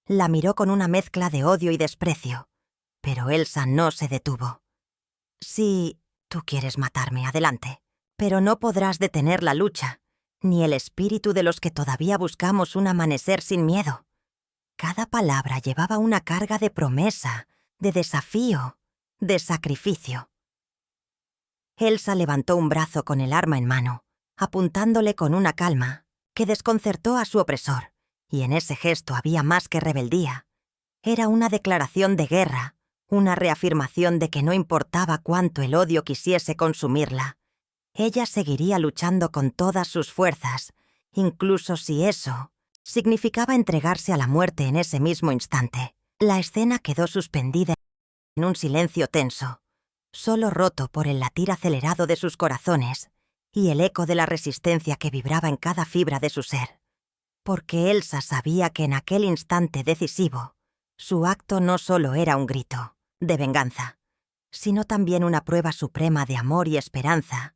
La miró con una mezcla de odio y desprecio, pero Elsa no se detuvo. «Si tú quieres matarme, adelante, pero no podrás detener la lucha, ni el espíritu de los que todavía buscamos un amanecer sin miedo». Cada palabra llevaba una carga de promesa, de desafío, de sacrificio. Elsa levantó un brazo con el arma en mano, apuntándole con una calma que desconcertó a su opresor, y en ese gesto había más que rebeldía. Era una declaración de guerra, una reafirmación de que no importaba cuánto el odio quisiese consumirla, ella seguiría luchando con todas sus fuerzas, incluso si eso significaba entregarse a la muerte en ese mismo instante. La escena quedó suspendida en un silencio tenso, solo roto por el latir acelerado de sus corazones y el eco de la resistencia que vibraba en cada fibra de su ser. Porque Elsa sabía que en aquel instante decisivo, su acto no solo era un grito de venganza, sino también una prueba suprema de amor y esperanza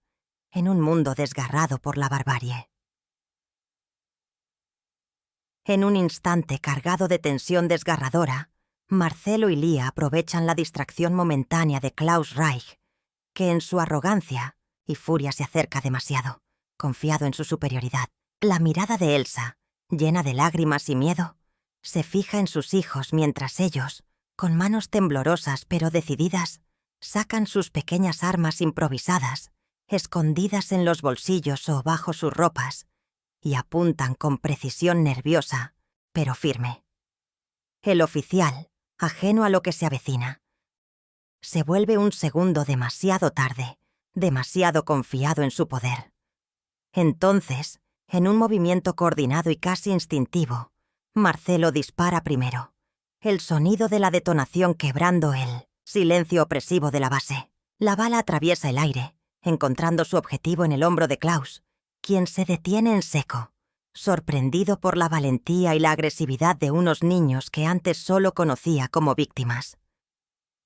en un mundo desgarrado por la barbarie. En un instante cargado de tensión desgarradora, Marcelo y Lía aprovechan la distracción momentánea de Klaus Reich, que en su arrogancia y furia se acerca demasiado, confiado en su superioridad. La mirada de Elsa, llena de lágrimas y miedo, se fija en sus hijos mientras ellos, con manos temblorosas pero decididas, sacan sus pequeñas armas improvisadas, escondidas en los bolsillos o bajo sus ropas, y apuntan con precisión nerviosa, pero firme. El oficial, ajeno a lo que se avecina, se vuelve un segundo demasiado tarde, demasiado confiado en su poder. Entonces, en un movimiento coordinado y casi instintivo, Marcelo dispara primero, el sonido de la detonación quebrando el silencio opresivo de la base. La bala atraviesa el aire, encontrando su objetivo en el hombro de Klaus, quien se detiene en seco, sorprendido por la valentía y la agresividad de unos niños que antes solo conocía como víctimas.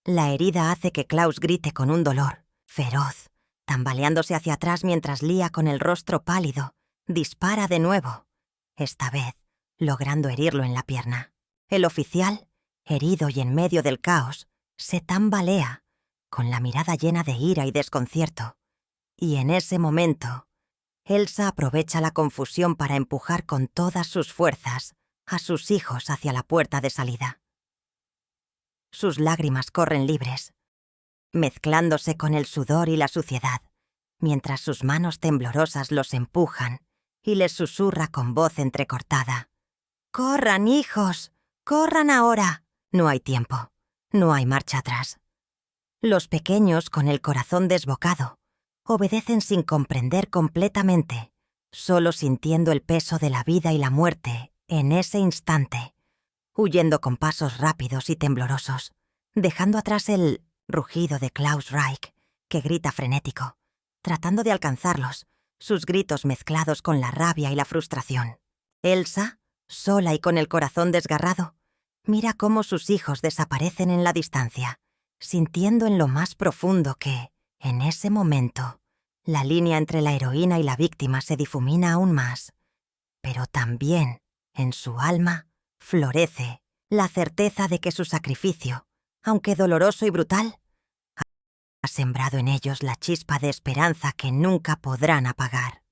La herida hace que Klaus grite con un dolor feroz, tambaleándose hacia atrás mientras Lia, con el rostro pálido, dispara de nuevo, esta vez logrando herirlo en la pierna. El oficial, herido y en medio del caos, se tambalea, con la mirada llena de ira y desconcierto. Y en ese momento, Elsa aprovecha la confusión para empujar con todas sus fuerzas a sus hijos hacia la puerta de salida. Sus lágrimas corren libres, mezclándose con el sudor y la suciedad, mientras sus manos temblorosas los empujan y les susurra con voz entrecortada: «¡Corran, hijos! ¡Corran ahora! No hay tiempo, no hay marcha atrás». Los pequeños, con el corazón desbocado, obedecen sin comprender completamente, solo sintiendo el peso de la vida y la muerte en ese instante, huyendo con pasos rápidos y temblorosos, dejando atrás el rugido de Klaus Reich, que grita frenético, tratando de alcanzarlos, sus gritos mezclados con la rabia y la frustración. Elsa, sola y con el corazón desgarrado, mira cómo sus hijos desaparecen en la distancia, sintiendo en lo más profundo que, en ese momento, la línea entre la heroína y la víctima se difumina aún más. Pero también, en su alma, florece la certeza de que su sacrificio, aunque doloroso y brutal, ha sembrado en ellos la chispa de esperanza que nunca podrán apagar.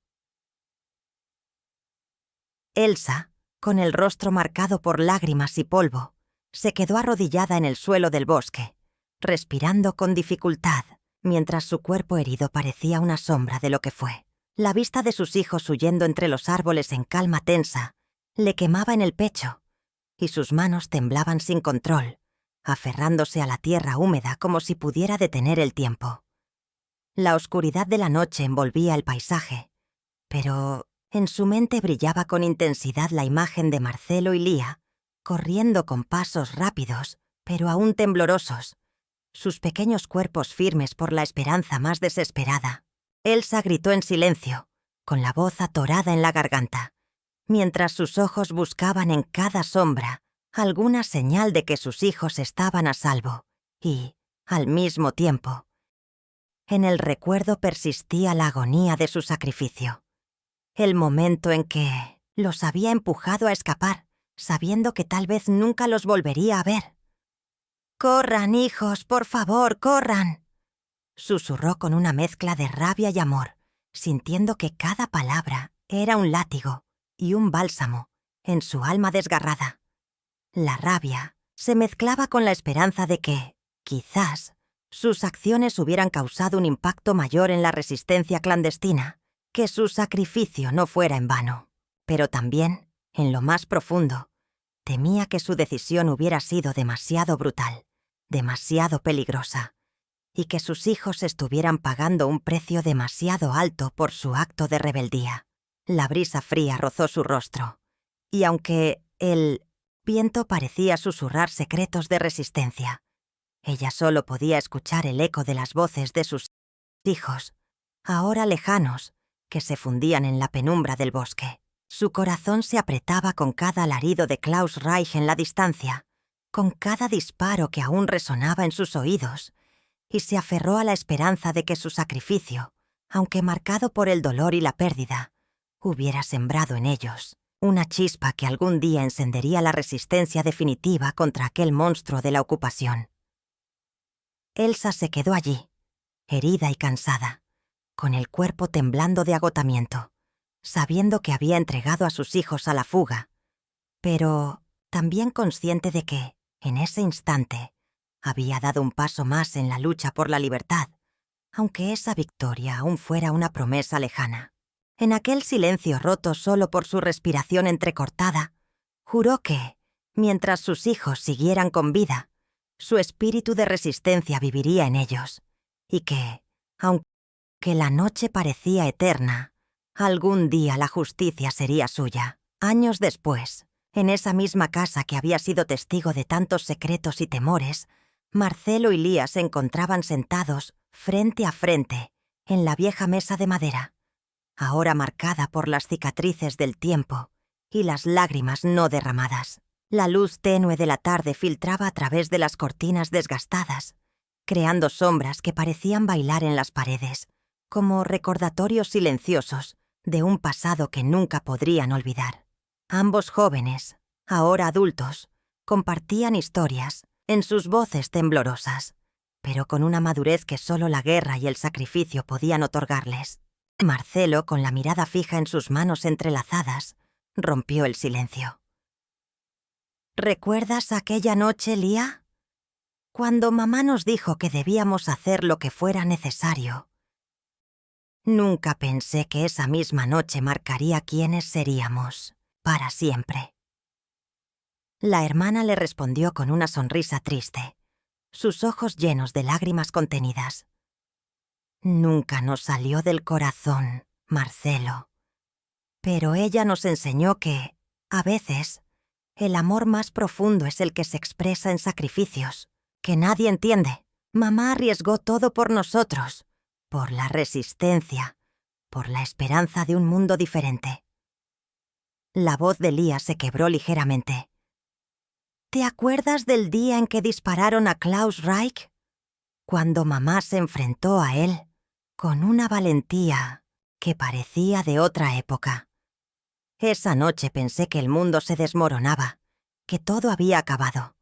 Elsa, con el rostro marcado por lágrimas y polvo, se quedó arrodillada en el suelo del bosque, respirando con dificultad, mientras su cuerpo herido parecía una sombra de lo que fue. La vista de sus hijos huyendo entre los árboles en calma tensa le quemaba en el pecho, y sus manos temblaban sin control, aferrándose a la tierra húmeda como si pudiera detener el tiempo. La oscuridad de la noche envolvía el paisaje, pero en su mente brillaba con intensidad la imagen de Marcelo y Lia, corriendo con pasos rápidos, pero aún temblorosos, sus pequeños cuerpos firmes por la esperanza más desesperada. Elsa gritó en silencio, con la voz atorada en la garganta, mientras sus ojos buscaban en cada sombra alguna señal de que sus hijos estaban a salvo, y, al mismo tiempo, en el recuerdo persistía la agonía de su sacrificio. El momento en que los había empujado a escapar, sabiendo que tal vez nunca los volvería a ver. «¡Corran, hijos, por favor, corran!», susurró con una mezcla de rabia y amor, sintiendo que cada palabra era un látigo y un bálsamo en su alma desgarrada. La rabia se mezclaba con la esperanza de que, quizás, sus acciones hubieran causado un impacto mayor en la resistencia clandestina, que su sacrificio no fuera en vano. Pero también, en lo más profundo, temía que su decisión hubiera sido demasiado brutal, demasiado peligrosa, y que sus hijos estuvieran pagando un precio demasiado alto por su acto de rebeldía. La brisa fría rozó su rostro, y aunque el viento parecía susurrar secretos de resistencia, ella solo podía escuchar el eco de las voces de sus hijos, ahora lejanos, que se fundían en la penumbra del bosque. Su corazón se apretaba con cada alarido de Klaus Reich en la distancia, con cada disparo que aún resonaba en sus oídos, y se aferró a la esperanza de que su sacrificio, aunque marcado por el dolor y la pérdida, hubiera sembrado en ellos una chispa que algún día encendería la resistencia definitiva contra aquel monstruo de la ocupación. Elsa se quedó allí, herida y cansada, con el cuerpo temblando de agotamiento, sabiendo que había entregado a sus hijos a la fuga, pero también consciente de que, en ese instante, había dado un paso más en la lucha por la libertad, aunque esa victoria aún fuera una promesa lejana. En aquel silencio roto solo por su respiración entrecortada, juró que, mientras sus hijos siguieran con vida, su espíritu de resistencia viviría en ellos, y que, aunque la noche parecía eterna, algún día la justicia sería suya. Años después, en esa misma casa que había sido testigo de tantos secretos y temores, Marcelo y Lia se encontraban sentados frente a frente en la vieja mesa de madera, ahora marcada por las cicatrices del tiempo y las lágrimas no derramadas. La luz tenue de la tarde filtraba a través de las cortinas desgastadas, creando sombras que parecían bailar en las paredes, como recordatorios silenciosos de un pasado que nunca podrían olvidar. Ambos jóvenes, ahora adultos, compartían historias en sus voces temblorosas, pero con una madurez que solo la guerra y el sacrificio podían otorgarles. Marcelo, con la mirada fija en sus manos entrelazadas, rompió el silencio. ¿Recuerdas aquella noche, Lía? Cuando mamá nos dijo que debíamos hacer lo que fuera necesario. Nunca pensé que esa misma noche marcaría quiénes seríamos, para siempre. La hermana le respondió con una sonrisa triste, sus ojos llenos de lágrimas contenidas. Nunca nos salió del corazón, Marcelo. Pero ella nos enseñó que, a veces, el amor más profundo es el que se expresa en sacrificios, que nadie entiende. Mamá arriesgó todo por nosotros, por la resistencia, por la esperanza de un mundo diferente. La voz de Lía se quebró ligeramente. ¿Te acuerdas del día en que dispararon a Klaus Reich? Cuando mamá se enfrentó a él con una valentía que parecía de otra época. Esa noche pensé que el mundo se desmoronaba, que todo había acabado.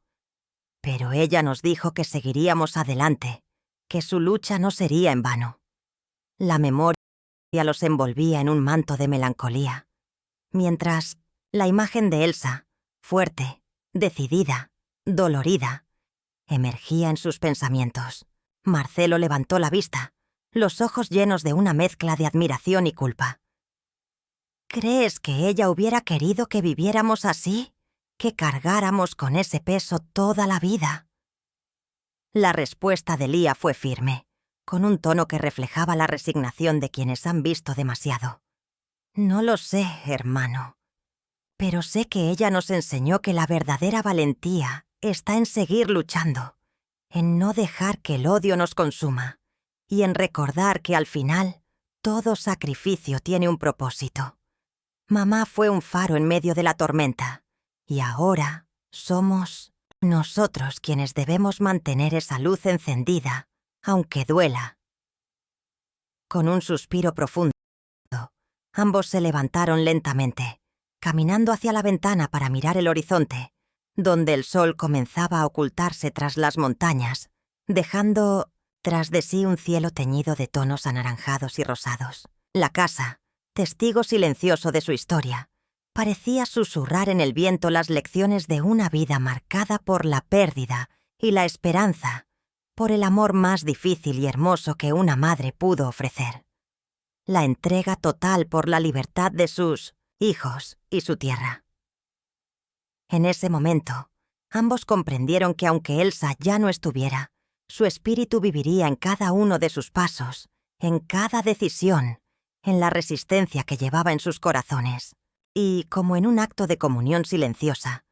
Pero ella nos dijo que seguiríamos adelante, que su lucha no sería en vano. La memoria los envolvía en un manto de melancolía, mientras la imagen de Elsa, fuerte, decidida, dolorida, emergía en sus pensamientos. Marcelo levantó la vista, los ojos llenos de una mezcla de admiración y culpa. ¿Crees que ella hubiera querido que viviéramos así? ¿Que cargáramos con ese peso toda la vida? La respuesta de Lía fue firme, con un tono que reflejaba la resignación de quienes han visto demasiado. No lo sé, hermano, pero sé que ella nos enseñó que la verdadera valentía está en seguir luchando, en no dejar que el odio nos consuma y en recordar que al final todo sacrificio tiene un propósito. Mamá fue un faro en medio de la tormenta y ahora somos nosotros quienes debemos mantener esa luz encendida, aunque duela. Con un suspiro profundo, ambos se levantaron lentamente, caminando hacia la ventana para mirar el horizonte, donde el sol comenzaba a ocultarse tras las montañas, dejando tras de sí un cielo teñido de tonos anaranjados y rosados. La casa, testigo silencioso de su historia, parecía susurrar en el viento las lecciones de una vida marcada por la pérdida y la esperanza, por el amor más difícil y hermoso que una madre pudo ofrecer. La entrega total por la libertad de sus hijos y su tierra. En ese momento, ambos comprendieron que aunque Elsa ya no estuviera, su espíritu viviría en cada uno de sus pasos, en cada decisión, en la resistencia que llevaba en sus corazones. Y, como en un acto de comunión silenciosa,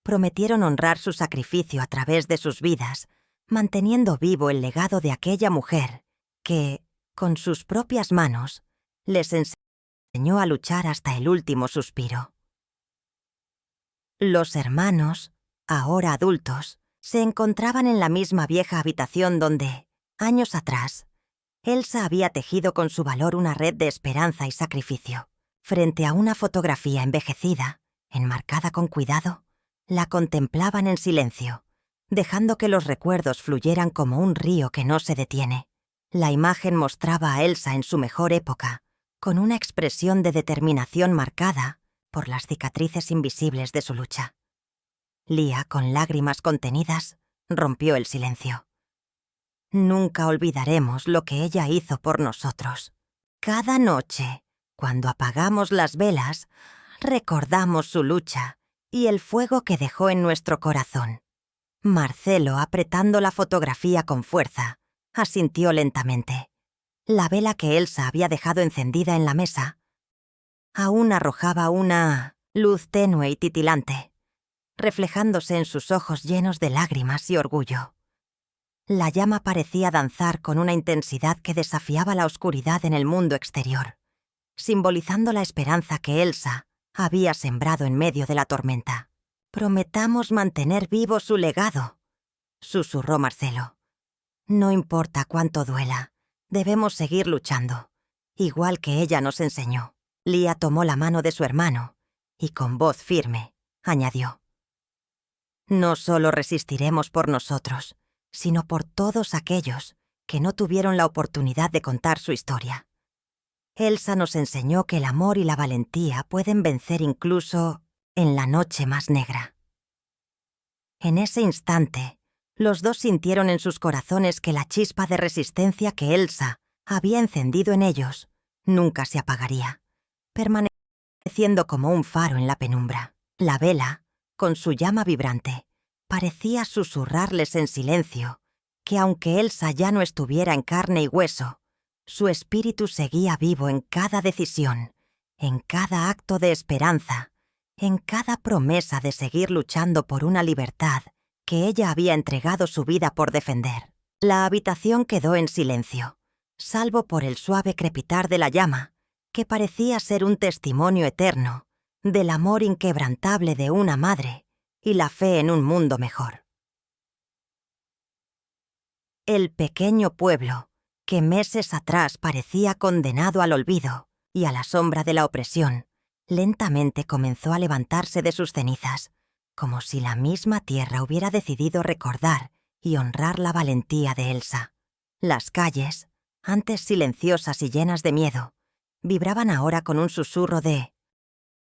prometieron honrar su sacrificio a través de sus vidas, manteniendo vivo el legado de aquella mujer que, con sus propias manos, les enseñó a luchar hasta el último suspiro. Los hermanos, ahora adultos, se encontraban en la misma vieja habitación donde, años atrás, Elsa había tejido con su valor una red de esperanza y sacrificio. Frente a una fotografía envejecida, enmarcada con cuidado, la contemplaban en silencio, dejando que los recuerdos fluyeran como un río que no se detiene. La imagen mostraba a Elsa en su mejor época, con una expresión de determinación marcada por las cicatrices invisibles de su lucha. Lía, con lágrimas contenidas, rompió el silencio. Nunca olvidaremos lo que ella hizo por nosotros. Cada noche, cuando apagamos las velas, recordamos su lucha y el fuego que dejó en nuestro corazón. Marcelo, apretando la fotografía con fuerza, asintió lentamente. La vela que Elsa había dejado encendida en la mesa aún arrojaba una luz tenue y titilante, reflejándose en sus ojos llenos de lágrimas y orgullo. La llama parecía danzar con una intensidad que desafiaba la oscuridad en el mundo exterior, simbolizando la esperanza que Elsa había sembrado en medio de la tormenta. «Prometamos mantener vivo su legado», susurró Marcelo. «No importa cuánto duela, debemos seguir luchando, igual que ella nos enseñó». Lía tomó la mano de su hermano y con voz firme añadió: «No solo resistiremos por nosotros, sino por todos aquellos que no tuvieron la oportunidad de contar su historia. Elsa nos enseñó que el amor y la valentía pueden vencer incluso en la noche más negra». En ese instante, los dos sintieron en sus corazones que la chispa de resistencia que Elsa había encendido en ellos nunca se apagaría, permaneciendo como un faro en la penumbra. La vela, con su llama vibrante, parecía susurrarles en silencio que aunque Elsa ya no estuviera en carne y hueso, su espíritu seguía vivo en cada decisión, en cada acto de esperanza, en cada promesa de seguir luchando por una libertad que ella había entregado su vida por defender. La habitación quedó en silencio, salvo por el suave crepitar de la llama, que parecía ser un testimonio eterno del amor inquebrantable de una madre y la fe en un mundo mejor. El pequeño pueblo, que meses atrás parecía condenado al olvido y a la sombra de la opresión, lentamente comenzó a levantarse de sus cenizas, como si la misma tierra hubiera decidido recordar y honrar la valentía de Elsa. Las calles, antes silenciosas y llenas de miedo, vibraban ahora con un susurro de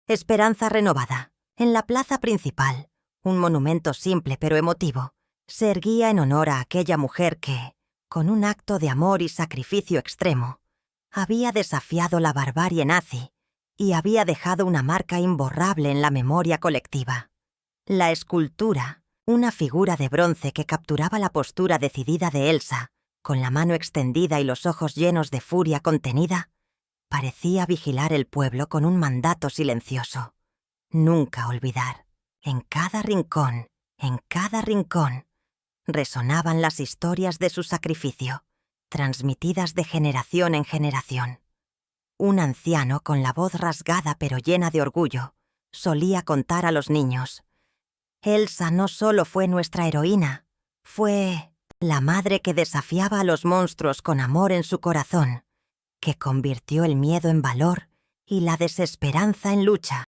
esperanza renovada. En la plaza principal, un monumento simple pero emotivo, se erguía en honor a aquella mujer que, con un acto de amor y sacrificio extremo, había desafiado la barbarie nazi y había dejado una marca imborrable en la memoria colectiva. La escultura, una figura de bronce que capturaba la postura decidida de Elsa, con la mano extendida y los ojos llenos de furia contenida, parecía vigilar el pueblo con un mandato silencioso: nunca olvidar. En cada rincón, resonaban las historias de su sacrificio, transmitidas de generación en generación. Un anciano, con la voz rasgada pero llena de orgullo, solía contar a los niños: Elsa no solo fue nuestra heroína, fue la madre que desafiaba a los monstruos con amor en su corazón, que convirtió el miedo en valor y la desesperanza en lucha.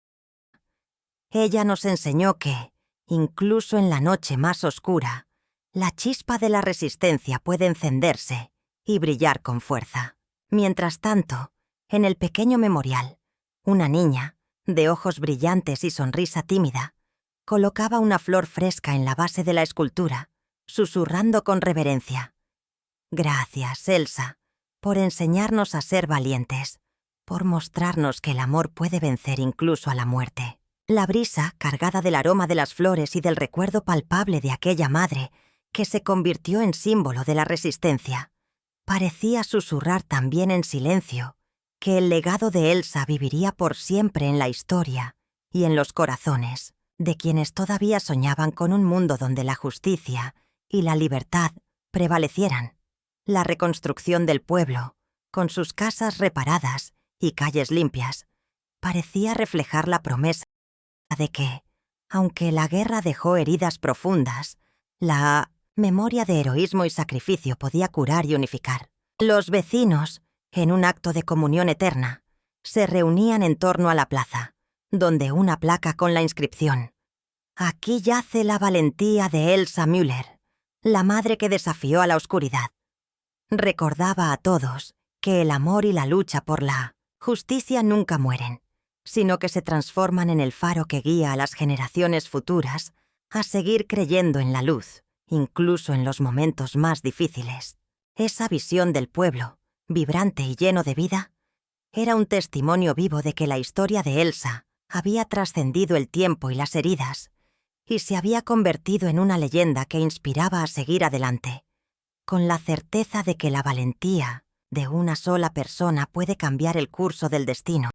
Ella nos enseñó que, incluso en la noche más oscura, la chispa de la resistencia puede encenderse y brillar con fuerza. Mientras tanto, en el pequeño memorial, una niña, de ojos brillantes y sonrisa tímida, colocaba una flor fresca en la base de la escultura, susurrando con reverencia: «Gracias, Elsa, por enseñarnos a ser valientes, por mostrarnos que el amor puede vencer incluso a la muerte». La brisa, cargada del aroma de las flores y del recuerdo palpable de aquella madre que se convirtió en símbolo de la resistencia, parecía susurrar también en silencio que el legado de Elsa viviría por siempre en la historia y en los corazones de quienes todavía soñaban con un mundo donde la justicia y la libertad prevalecieran. La reconstrucción del pueblo, con sus casas reparadas y calles limpias, parecía reflejar la promesa de que, aunque la guerra dejó heridas profundas, la memoria de heroísmo y sacrificio podía curar y unificar. Los vecinos, en un acto de comunión eterna, se reunían en torno a la plaza, donde una placa con la inscripción: «Aquí yace la valentía de Elsa Müller, la madre que desafió a la oscuridad», recordaba a todos que el amor y la lucha por la justicia nunca mueren, sino que se transforman en el faro que guía a las generaciones futuras a seguir creyendo en la luz, incluso en los momentos más difíciles. Esa visión del pueblo, vibrante y lleno de vida, era un testimonio vivo de que la historia de Elsa había trascendido el tiempo y las heridas, y se había convertido en una leyenda que inspiraba a seguir adelante, con la certeza de que la valentía de una sola persona puede cambiar el curso del destino